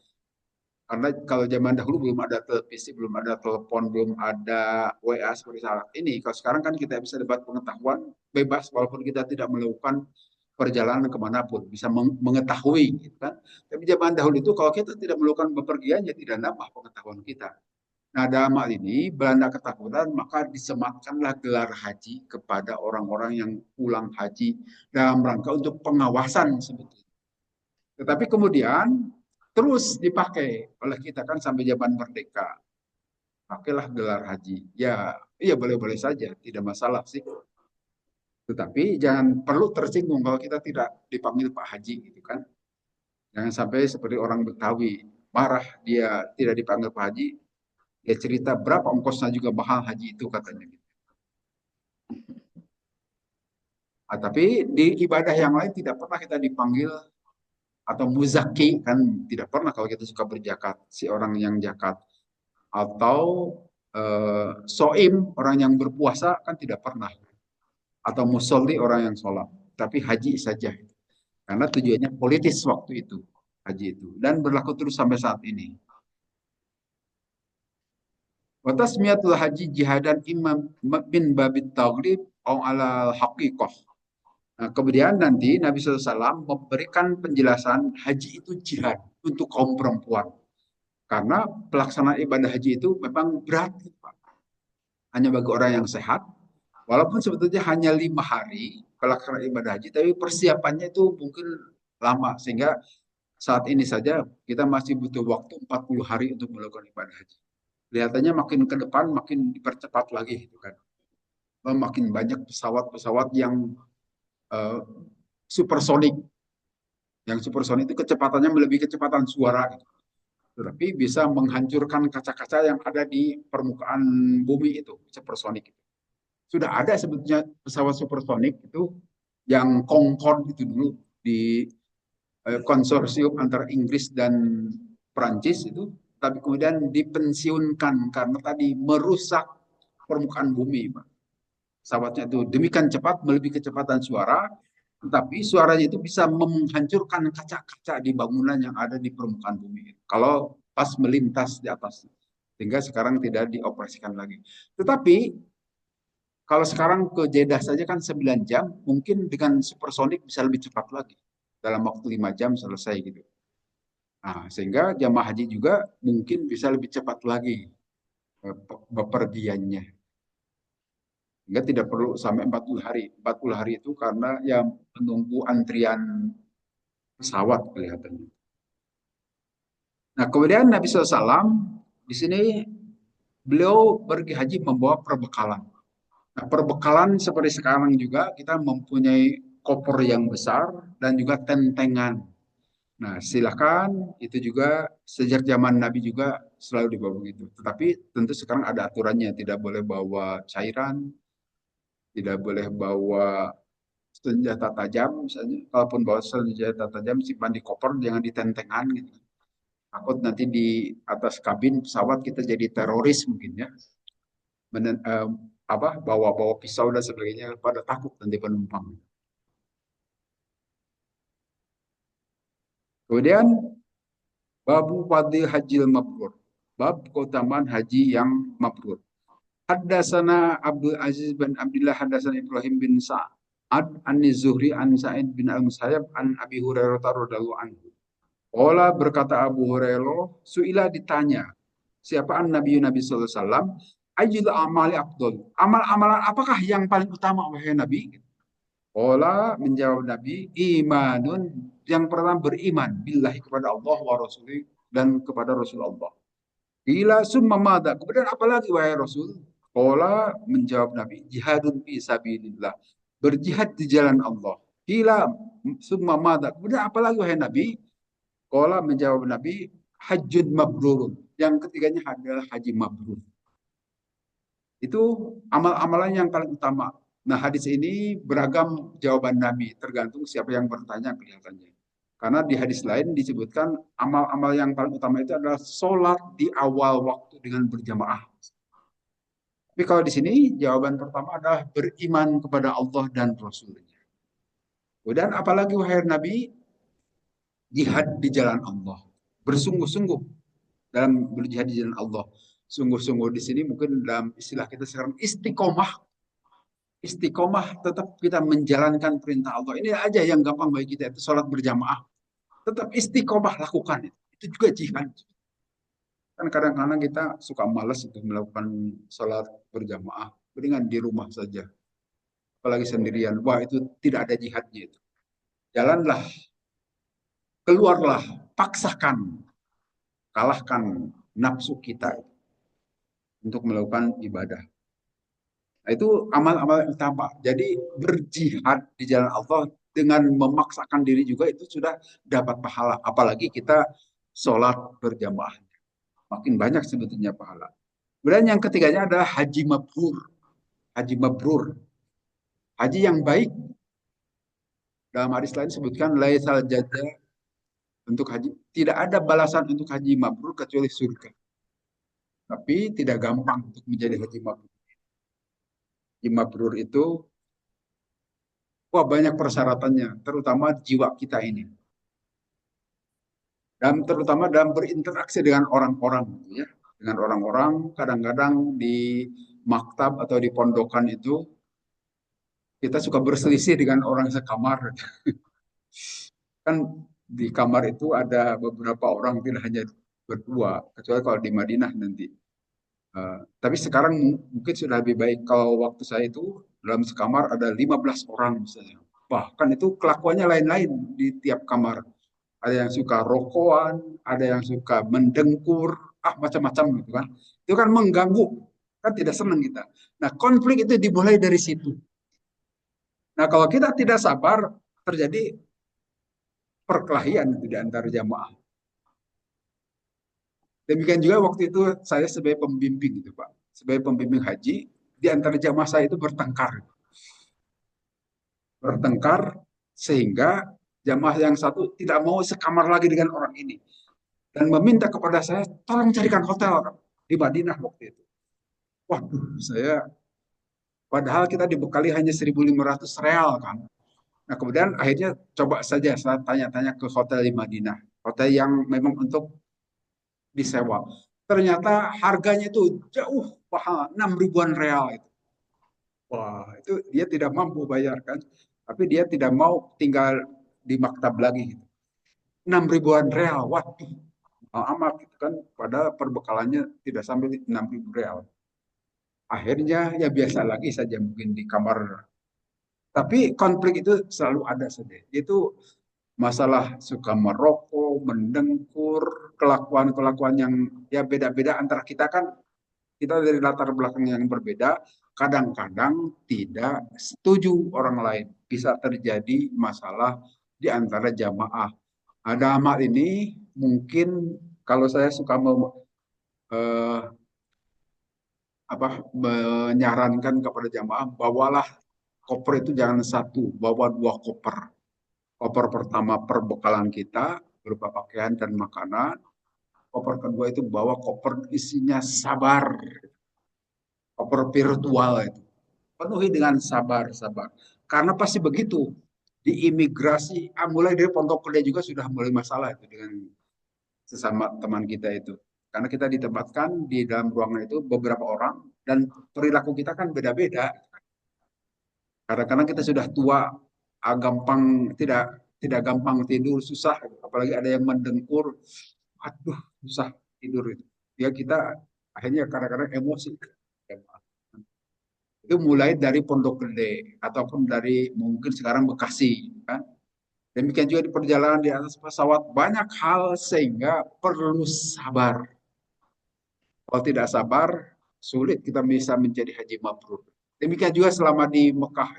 Karena kalau zaman dahulu belum ada televisi, belum ada telepon, belum ada WA seperti saat ini. Kalau sekarang kan kita bisa dapat pengetahuan bebas walaupun kita tidak melakukan perjalanan kemanapun, bisa mengetahui, gitu kan. Tapi zaman dahulu itu kalau kita tidak melakukan bepergian, ya tidak nambah pengetahuan kita. Nah, dalam hal ini Belanda ketakutan, maka disematkanlah gelar haji kepada orang-orang yang pulang haji dalam rangka untuk pengawasan sebetulnya. Tetapi kemudian terus dipakai oleh kita kan sampai zaman merdeka. Pakailah gelar haji. Ya, iya boleh-boleh saja, tidak masalah sih. Tetapi jangan perlu tersinggung kalau kita tidak dipanggil Pak Haji gitu kan. Jangan sampai seperti orang Betawi marah dia tidak dipanggil Pak Haji, dia cerita berapa ongkosnya juga mahal haji itu katanya gitu. Tapi di ibadah yang lain tidak pernah kita dipanggil atau muzaki kan tidak pernah kalau kita suka berjakat si orang yang jakat atau soim orang yang berpuasa kan tidak pernah atau musolli orang yang sholat tapi haji saja karena tujuannya politis waktu itu haji itu dan berlaku terus sampai saat ini. Wa tasmiyatul haji jihadan imam bin babit taghlib au ala haqiqah. Nah, kemudian nanti Nabi SAW memberikan penjelasan haji itu jihad untuk kaum perempuan. Karena pelaksanaan ibadah haji itu memang berat, Pak. Hanya bagi orang yang sehat. Walaupun sebetulnya hanya 5 hari pelaksanaan ibadah haji, tapi persiapannya itu mungkin lama. Sehingga saat ini saja kita masih butuh waktu 40 hari untuk melakukan ibadah haji. Kelihatannya makin ke depan makin dipercepat lagi, gitu kan. Makin banyak pesawat-pesawat yang uh, supersonik. Yang supersonik itu kecepatannya melebihi kecepatan suara, gitu. Tetapi bisa menghancurkan kaca-kaca yang ada di permukaan bumi itu, supersonik. Sudah ada sebetulnya pesawat supersonik itu yang Concorde itu dulu di konsorsium antara Inggris dan Perancis itu, tapi kemudian dipensiunkan karena tadi merusak permukaan bumi, Pak. Pesawatnya itu demikian cepat melebihi kecepatan suara, tetapi suaranya itu bisa menghancurkan kaca-kaca di bangunan yang ada di permukaan bumi. Kalau pas melintas di atas, sehingga sekarang tidak dioperasikan lagi. Tetapi kalau sekarang ke Jeddah saja kan 9 jam, mungkin dengan supersonik bisa lebih cepat lagi. Dalam waktu 5 jam selesai gitu. Nah, sehingga jamaah haji juga mungkin bisa lebih cepat lagi bepergiannya. Sehingga tidak perlu sampai 40 hari. 40 hari itu karena yang menunggu antrian pesawat kelihatannya. Nah, kemudian Nabi SAW di sini beliau pergi haji membawa perbekalan. Nah, perbekalan seperti sekarang juga kita mempunyai koper yang besar dan juga tentengan. Nah, silakan itu juga sejak zaman Nabi juga selalu dibawa begitu. Tetapi tentu sekarang ada aturannya, tidak boleh bawa cairan, tidak boleh bawa senjata tajam misalnya. Kalaupun bawa senjata tajam simpan di koper, jangan di tentengan gitu. Takut nanti di atas kabin pesawat kita jadi teroris mungkin ya. Bawa-bawa pisau dan sebagainya pada takut nanti penumpang. Kemudian babu fadil hajil mabrur. Bab keutamaan haji yang mabrur. Haddatsana Abdul Aziz bin Abdullah haddatsana Ibrahim bin Sa'ad an Zuhri an Sa'id bin Al-Musayyab an Abi Hurairah radhiyallahu anhu. Qala berkata Abu Hurairah, suila ditanya, siapa Nabi Nabi sallallahu alaihi wasallam, ayyul amali afdal? Amal-amalan apakah yang paling utama wahai Nabi? Qala menjawab Nabi, imanun yang pertama beriman billahi kepada Allah wa rasuli dan kepada Rasulullah. Ila summa mada. Kemudian apa lagi wahai Rasul? Qala menjawab Nabi, jihadun fi sabilillah. Berjihad di jalan Allah. Ila summa mada. Kemudian apa lagi wahai Nabi? Qala menjawab Nabi, hajjun mabrurun. Yang ketiganya adalah haji mabrur. Itu amal-amalan yang paling utama. Nah, hadis ini beragam jawaban Nabi, tergantung siapa yang bertanya kelihatannya. Karena di hadis lain disebutkan amal-amal yang paling utama itu adalah sholat di awal waktu dengan berjamaah. Tapi kalau di sini jawaban pertama adalah beriman kepada Allah dan Rasulnya. Dan apalagi wahai Nabi, jihad di jalan Allah. Bersungguh-sungguh dalam berjihad di jalan Allah. Sungguh-sungguh di sini mungkin dalam istilah kita sekarang istiqomah. Istiqomah tetap kita menjalankan perintah Allah. Ini aja yang gampang bagi kita itu sholat berjamaah. Tetap istiqomah lakukan itu. Itu juga jihad. Kan kadang-kadang kita suka malas untuk melakukan sholat berjamaah. Mendingan di rumah saja. Apalagi sendirian. Wah itu tidak ada jihadnya itu. Jalanlah, keluarlah, paksakan, kalahkan nafsu kita untuk melakukan ibadah. Nah, itu amal-amal yang utama. Jadi berjihad di jalan Allah dengan memaksakan diri juga itu sudah dapat pahala. Apalagi kita sholat berjamaah. Makin banyak sebetulnya pahala. Kemudian yang ketiganya adalah haji mabrur. Haji mabrur. Haji yang baik. Dalam hadis lain sebutkan laisal jaza untuk haji. Tidak ada balasan untuk haji mabrur kecuali surga. Tapi tidak gampang untuk menjadi haji mabrur. Haji mabrur itu wah banyak persyaratannya, terutama jiwa kita ini. Dan terutama dalam berinteraksi dengan orang-orang, gitu ya. Dengan orang-orang, kadang-kadang di maktab atau di pondokan itu kita suka berselisih dengan orang sekamar. Kan di kamar itu ada beberapa orang, tidak hanya berdua, kecuali kalau di Madinah nanti. Tapi sekarang mungkin sudah lebih baik. Kalau waktu saya itu dalam sekamar ada 15 orang misalnya. Bahkan itu kelakuannya lain-lain di tiap kamar. Ada yang suka rokokan, ada yang suka mendengkur, macam-macam gitu kan. Itu kan mengganggu, kan tidak senang kita. Nah, konflik itu dimulai dari situ. Nah, kalau kita tidak sabar, terjadi perkelahian itu di antara jamaah. Demikian juga waktu itu saya sebagai pembimbing gitu, Pak. Sebagai pembimbing haji, di antara jamaah saya itu bertengkar. Bertengkar sehingga jamaah yang satu tidak mau sekamar lagi dengan orang ini. Dan meminta kepada saya, tolong carikan hotel di Madinah waktu itu. Waduh, saya padahal kita dibekali hanya 1.500 real kan. Nah, kemudian akhirnya coba saja saya tanya-tanya ke hotel di Madinah. Hotel yang memang untuk disewa. Ternyata harganya itu jauh mahal, 6 ribuan real itu. Wah, itu dia tidak mampu bayar kan. Tapi dia tidak mau tinggal di maktab lagi gitu. 6 ribuan real, waduh, amat gitu kan. Padahal perbekalannya tidak sampai 6 ribu real. Akhirnya ya biasa lagi saja mungkin di kamar. Tapi konflik itu selalu ada saja. Itu masalah suka merokok, mendengkur, kelakuan-kelakuan yang ya beda-beda antara kita kan, kita dari latar belakang yang berbeda, kadang-kadang tidak setuju orang lain. Bisa terjadi masalah di antara jamaah. Ada amal ini mungkin kalau saya suka eh, menyarankan kepada jamaah, bawalah koper itu jangan satu, bawa dua koper. Koper pertama perbekalan kita berupa pakaian dan makanan. Koper kedua itu bawa koper isinya sabar. Koper virtual itu. Penuhi dengan sabar. Karena pasti begitu. Di imigrasi, mulai dari pondok kuliah juga sudah mulai masalah itu dengan sesama teman kita itu. Karena kita ditempatkan di dalam ruangan itu beberapa orang dan perilaku kita kan beda-beda. Kadang-kadang kita sudah tua, gampang tidak gampang tidur, susah. Apalagi ada yang mendengkur, aduh susah tidur itu. Ya kita akhirnya kadang-kadang emosi. Itu mulai dari Pondok Gede ataupun dari mungkin sekarang Bekasi, kan? Demikian juga di perjalanan di atas pesawat banyak hal sehingga perlu sabar. Kalau tidak sabar, sulit kita bisa menjadi haji mabrur. Demikian juga selama di Mekah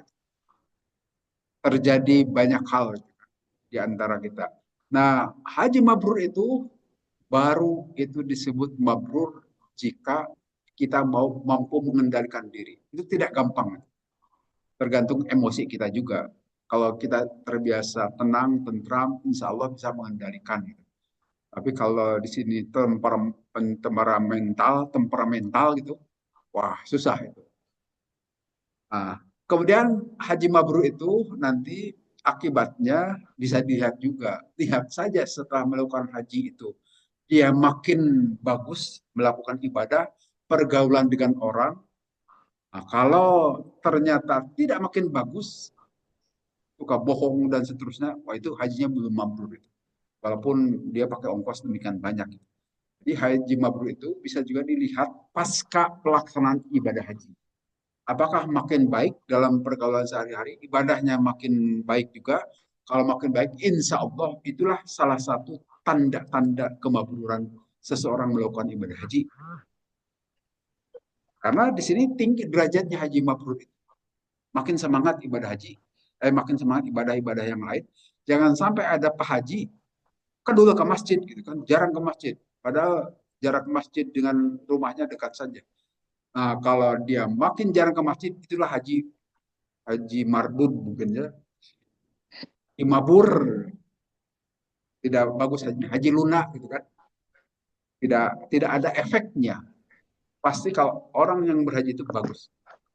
terjadi banyak hal di antara kita. Nah, haji mabrur itu baru itu disebut mabrur jika kita mau mampu mengendalikan diri. Itu tidak gampang. Tergantung emosi kita juga. Kalau kita terbiasa tenang, tentram, insya Allah bisa mengendalikan. Tapi kalau di sini temperamental gitu, wah susah itu. Nah, kemudian haji mabrur itu nanti akibatnya bisa dilihat juga. Lihat saja setelah melakukan haji itu. Dia makin bagus melakukan ibadah, pergaulan dengan orang. Nah, kalau ternyata tidak makin bagus, suka bohong dan seterusnya, wah itu hajinya belum mabrur itu. Walaupun dia pakai ongkos demikian banyak. Jadi haji mabrur itu bisa juga dilihat pasca pelaksanaan ibadah haji. Apakah makin baik dalam pergaulan sehari-hari, ibadahnya makin baik juga. Kalau makin baik, insya Allah itulah salah satu tanda-tanda kemabruran seseorang melakukan ibadah haji. Karena di sini tinggi derajatnya haji mabrur itu. Makin semangat ibadah haji, makin semangat ibadah-ibadah yang lain. Jangan sampai ada pak haji kan dulu ke masjid gitu kan, jarang ke masjid. Padahal jarak masjid dengan rumahnya dekat saja. Nah, kalau dia makin jarang ke masjid, itulah haji haji mardud mungkin ya. Imabur tidak bagus haji, haji lunak gitu kan. Tidak ada efeknya. Pasti kalau orang yang berhaji itu bagus.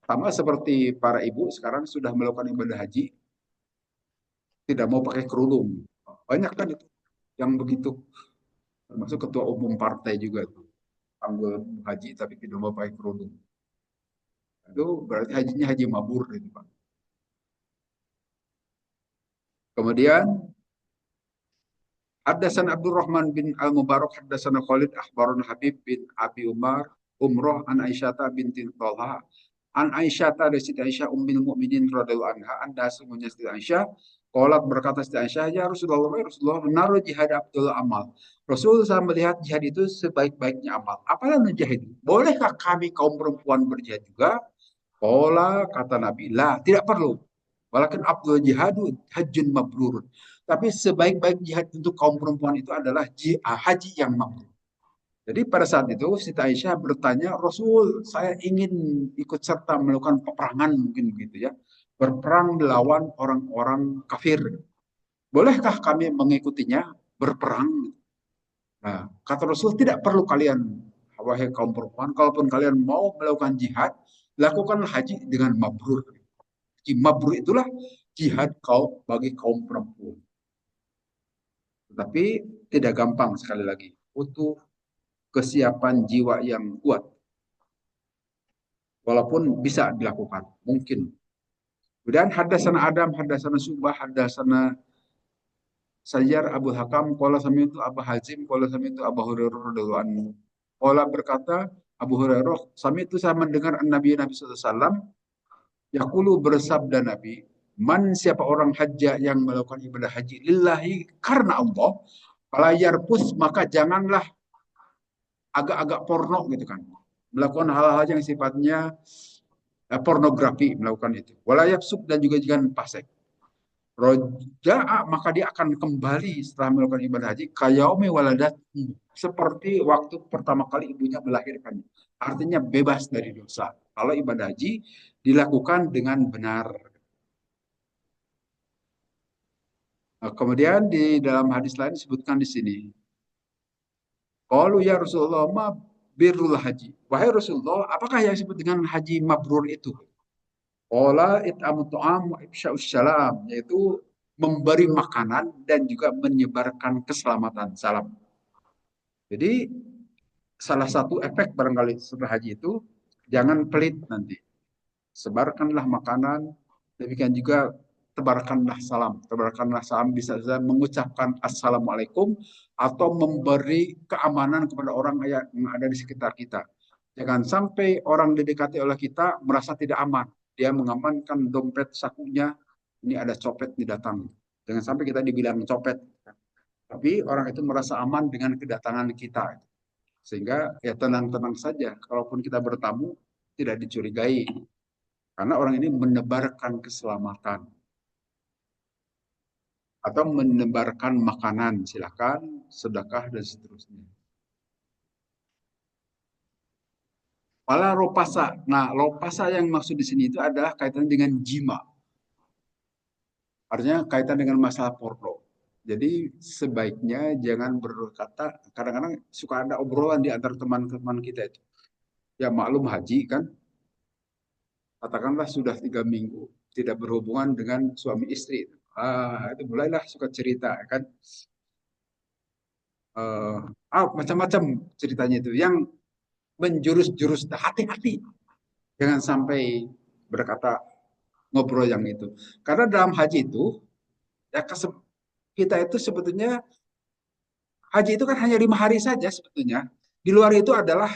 Sama seperti para ibu sekarang sudah melakukan ibadah haji, tidak mau pakai kerudung. Banyak kan itu yang begitu. Termasuk ketua umum partai juga tuh. Panggil haji tapi tidak mau pakai kerudung. Itu berarti hajinya haji mabur itu, Pak. Kemudian Haddasan Abdurrahman bin Al-Mubarak haddasan Khalid akhbarana Habib bin Abi Umar umroh an Aisyata binti Talha an Aisyata dari Siti Aisyah ummul mukminin radhiyallahu anha anda sungguhnya Siti Aisyah qalat berkata Siti Aisyah ya Rasulullah naruh jihad Abdul amal. Rasul saya melihat jihad itu sebaik-baiknya amal. Apalah jihad? Bolehkah kami kaum perempuan berjihad juga? Qala kata Nabi, lah tidak perlu. Walakin Abdul jihadu hajjun mabrur. Tapi sebaik-baik jihad untuk kaum perempuan itu adalah haji yang mabrur. Jadi pada saat itu Siti Aisyah bertanya, Rasul, saya ingin ikut serta melakukan peperangan mungkin begitu ya. Berperang melawan orang-orang kafir. Bolehkah kami mengikutinya berperang? Nah, kata Rasul, tidak perlu kalian, wahai kaum perempuan, kalaupun kalian mau melakukan jihad, lakukanlah haji dengan mabrur. Haji mabrur itulah jihad bagi kaum perempuan. Tetapi tidak gampang sekali lagi. Butuh kesiapan jiwa yang kuat. Walaupun bisa dilakukan. Mungkin. Kemudian hadasana Adam, hadasana Subah, hadasana Sayyar Abu Hakam, Qala sami itu Abu Hazim, Qala sami itu Abu Hurairah radhiyallahu anhu. Qala berkata Abu Hurairah, sami itu saya mendengar Nabi sallallahu alaihi wasallam yaqulu bersabda Nabi, man siapa orang haji yang melakukan ibadah haji lillahi karena Allah, falayar pus maka janganlah agak-agak porno gitu kan. Melakukan hal-hal yang sifatnya pornografi melakukan itu. Walayak suk dan juga jangan pasek. Roja'a maka dia akan kembali setelah melakukan ibadah haji kayaumi waladat seperti waktu pertama kali ibunya melahirkannya. Artinya bebas dari dosa. Kalau ibadah haji dilakukan dengan benar. Nah, kemudian di dalam hadis lain disebutkan di sini. Qalu ya Rasulullah ma birrul haji. Wahai Rasulullah, apakah yang disebut dengan haji mabrur itu? Qala it'amut ta'am wa ifsya'us salam, yaitu memberi makanan dan juga menyebarkan keselamatan salam. Jadi salah satu efek barangkali setelah haji itu jangan pelit nanti. Sebarkanlah makanan, demikian juga tebarkanlah salam. Tebarkanlah salam bisa saja mengucapkan assalamualaikum atau memberi keamanan kepada orang yang ada di sekitar kita. Jangan sampai orang didekati oleh kita merasa tidak aman. Dia mengamankan dompet sakunya, ini ada copet di datang. Jangan sampai kita dibilang copet. Tapi orang itu merasa aman dengan kedatangan kita. Sehingga ya tenang-tenang saja. Kalaupun kita bertamu, tidak dicurigai. Karena orang ini menebarkan keselamatan. Atau menebarkan makanan, silakan, sedekah, dan seterusnya. Pala ropasa. Nah, ropasa yang maksud di sini itu adalah kaitan dengan jima. Artinya kaitan dengan masalah porno. Jadi sebaiknya jangan berkata, kadang-kadang suka ada obrolan di antara teman-teman kita itu. Ya maklum haji kan, katakanlah sudah 3 minggu tidak berhubungan dengan suami istri. Itu mulailah suka cerita kan. Macam-macam ceritanya itu. Yang menjurus-jurus hati-hati. Jangan sampai berkata ngobrol yang itu. Karena dalam haji itu, ya kita itu sebetulnya, haji itu kan hanya 5 hari saja sebetulnya. Di luar itu adalah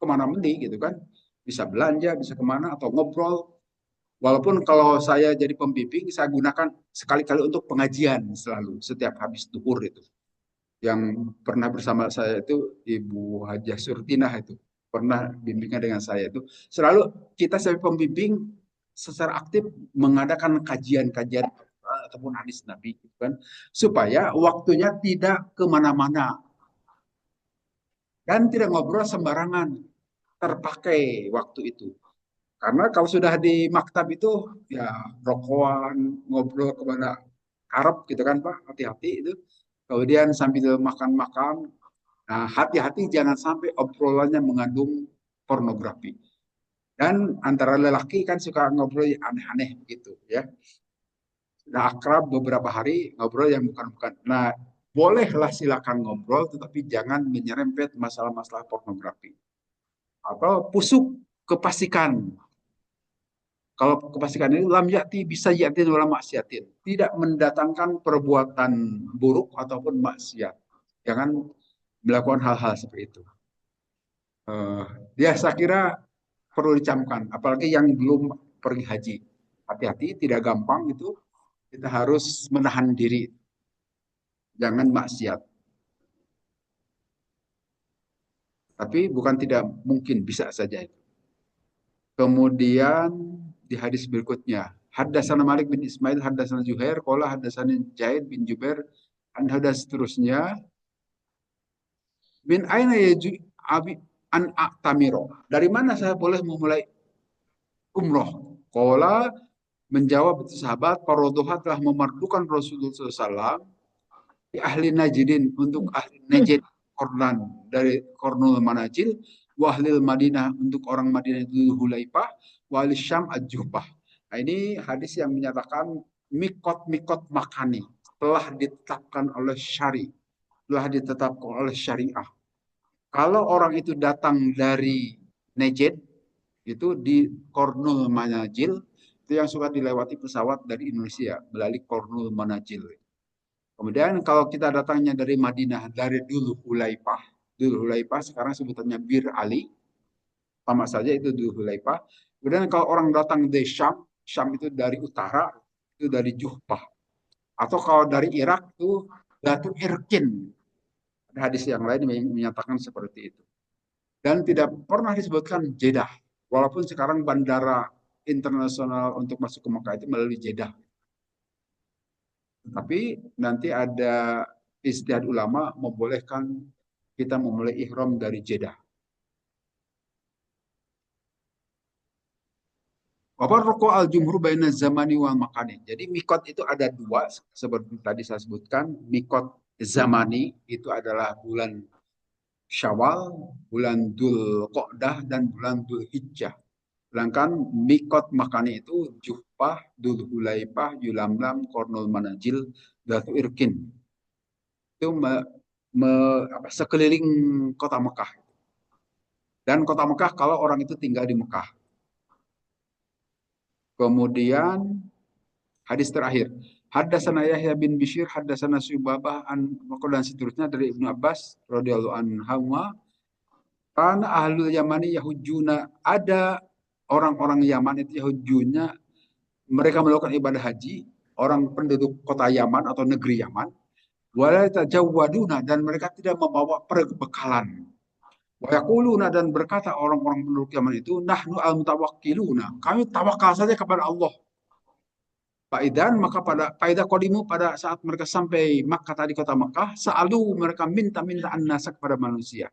kemana-mana gitu kan. Bisa belanja, bisa kemana, atau ngobrol. Walaupun kalau saya jadi pembimbing, saya gunakan sekali-kali untuk pengajian selalu, setiap habis duhur itu. Yang pernah bersama saya itu Ibu Hajah Surtinah itu. pernah bimbingan dengan saya itu selalu kita sebagai pembimbing secara aktif mengadakan kajian-kajian ataupun hadis Nabi gitu kan supaya waktunya tidak kemana-mana dan tidak ngobrol sembarangan terpakai waktu itu karena kalau sudah di maktab itu ya rokokan ngobrol kepada Arab gitu kan Pak hati-hati itu kemudian sambil makan-makan nah hati-hati jangan sampai obrolannya mengandung pornografi. Dan antara lelaki kan suka ngobrol yang aneh-aneh begitu ya. Sudah akrab beberapa hari ngobrol yang bukan-bukan. Nah, bolehlah silakan ngobrol tetapi jangan menyerempet masalah-masalah pornografi. Atau pusuk kepastikan. Kalau kepastikan ini lam yati bisa yatin wala maksiatin. Tidak mendatangkan perbuatan buruk ataupun maksiat. Jangan melakukan hal-hal seperti itu. Eh, ya saya kira perlu dicamkan, apalagi yang belum pergi haji. Hati-hati, tidak gampang itu. Kita harus menahan diri, jangan maksiat. Tapi bukan tidak mungkin, bisa saja itu. Kemudian di hadis berikutnya, Haddatsana Malik bin Ismail, Haddatsana Zuhair, qala Haddatsana Zaid bin Jubair, an hadas seterusnya. Min aina yaju abi an a'tamiro. Dari mana saya boleh memulai umroh? Qala menjawab itu sahabat, Parodoha telah memerlukan Rasulullah SAW di ahli Najdin untuk ahli Najd Kornan dari Kornul Manajil, wa ahli Madinah untuk orang Madinah itu Hulaifah, wa ahli Syam Al-Juhbah. Nah, ini hadis yang menyatakan mikot-mikot makani telah ditetapkan oleh syari, telah ditetapkan oleh syariah. Kalau orang itu datang dari Najd, itu di Kornul Manajil, itu yang suka dilewati pesawat dari Indonesia melalui Kornul Manajil. Kemudian kalau kita datangnya dari Madinah, dari Dul Hulaifah, Dul Hulaifah sekarang sebutannya Bir Ali, sama saja itu Dul Hulaifah. Kemudian kalau orang datang dari Syam, Syam itu dari utara, itu dari Juhbah. Atau kalau dari Irak itu Datu Irkin. Ada hadis yang lain yang menyatakan seperti itu. Dan tidak pernah disebutkan Jeddah. Walaupun sekarang bandara internasional untuk masuk ke Mekah itu melalui Jeddah. Tapi nanti ada ijtihad ulama membolehkan kita memulai ihram dari Jeddah. Wafar roko al jumhur baina zamani wal makani. Jadi mikot itu ada dua seperti tadi saya sebutkan. Mikot zamani itu adalah bulan Syawal, bulan Dzul Qa'dah dan bulan Dzul Hijjah. Sedangkan mikot makani itu Juhfah, Dzul Hulaifah, Yulamlam, Kornul Manajil, Datu Irkin. Itu sekeliling kota Mekah. Dan kota Mekah kalau orang itu tinggal di Mekah. Kemudian hadis terakhir. Haddatsana Yahya bin Bishr, haddatsana Syubabah an dan seterusnya dari Ibnu Abbas radhiyallahu anhu. Karena ahlul Yamani Yahujuna, ada orang-orang Yaman itu Yahujuna, mereka melakukan ibadah haji, orang penduduk kota Yaman atau negeri Yaman, wala tajawwaduna, dan mereka tidak membawa perbekalan. Wa yaquluna, dan berkata orang-orang penduduk Yaman itu, nahnu al-mutawakkiluna, kami tawakal saja kepada Allah. Faidan, maka pada Faidah Qadimu, pada saat mereka sampai Makkah tadi kota Makkah, sa'alu, mereka minta-minta an-nasa kepada manusia.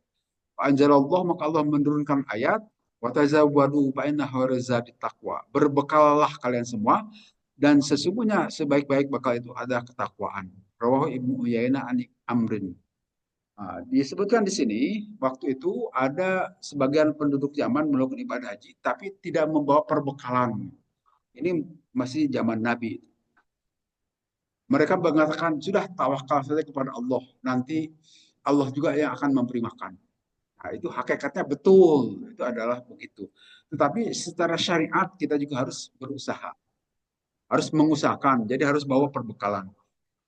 Anjalallah, maka Allah menurunkan ayat, wa tazawwadu fa inna khairaz taqwa. Berbekallah kalian semua dan sesungguhnya sebaik-baik bekal itu ada ketakwaan. Rawahu Ibnu Uyainah an Amrin. Nah, disebutkan di sini waktu itu ada sebagian penduduk Yaman melakukan ibadah haji tapi tidak membawa perbekalan. Ini masih zaman Nabi. Mereka mengatakan sudah tawakal saja kepada Allah, nanti Allah juga yang akan memberi makan. Nah, itu hakikatnya betul, itu adalah begitu. Tetapi secara syariat kita juga harus berusaha, harus mengusahakan, jadi harus bawa perbekalan.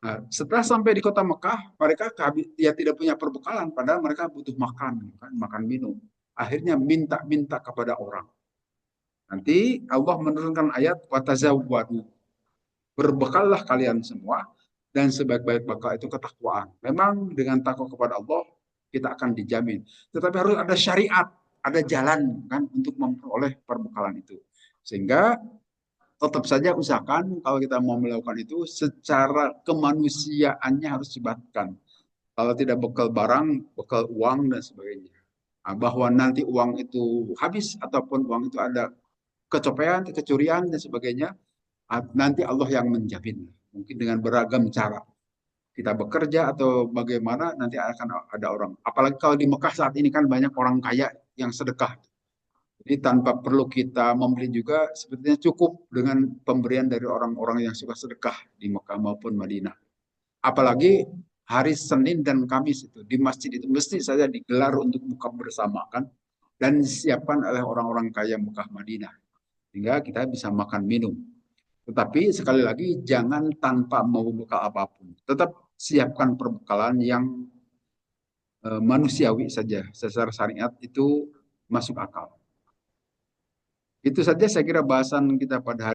Nah, setelah sampai di kota Mekah, mereka ya tidak punya perbekalan, padahal mereka butuh makan, kan, makan minum. Akhirnya minta-minta kepada orang. Nanti Allah menurunkan ayat watazawwadu, berbekallah kalian semua dan sebaik-baik bekal itu ketakwaan. Memang dengan takwa kepada Allah kita akan dijamin. Tetapi harus ada syariat. ada jalan kan untuk memperoleh perbekalan itu. Sehingga tetap saja usahakan kalau kita mau melakukan itu secara kemanusiaannya harus dibatkan. Kalau tidak bekal barang, bekal uang dan sebagainya. Nah, bahwa nanti uang itu habis ataupun uang itu ada kecopean, kecurian dan sebagainya, nanti Allah yang menjamin. Mungkin dengan beragam cara. Kita bekerja atau bagaimana nanti akan ada orang. Apalagi kalau di Mekah saat ini kan banyak orang kaya yang sedekah. Jadi tanpa perlu kita membeli juga sebetulnya cukup dengan pemberian dari orang-orang yang suka sedekah di Mekah maupun Madinah. Apalagi hari Senin dan Kamis itu di masjid itu mesti saja digelar untuk buka bersama kan dan disiapkan oleh orang-orang kaya Mekah Madinah sehingga kita bisa makan minum. Tetapi sekali lagi jangan tanpa mau bekal apapun. Tetap siapkan perbekalan yang manusiawi saja. Secara syariat itu masuk akal. Itu saja saya kira bahasan kita pada hari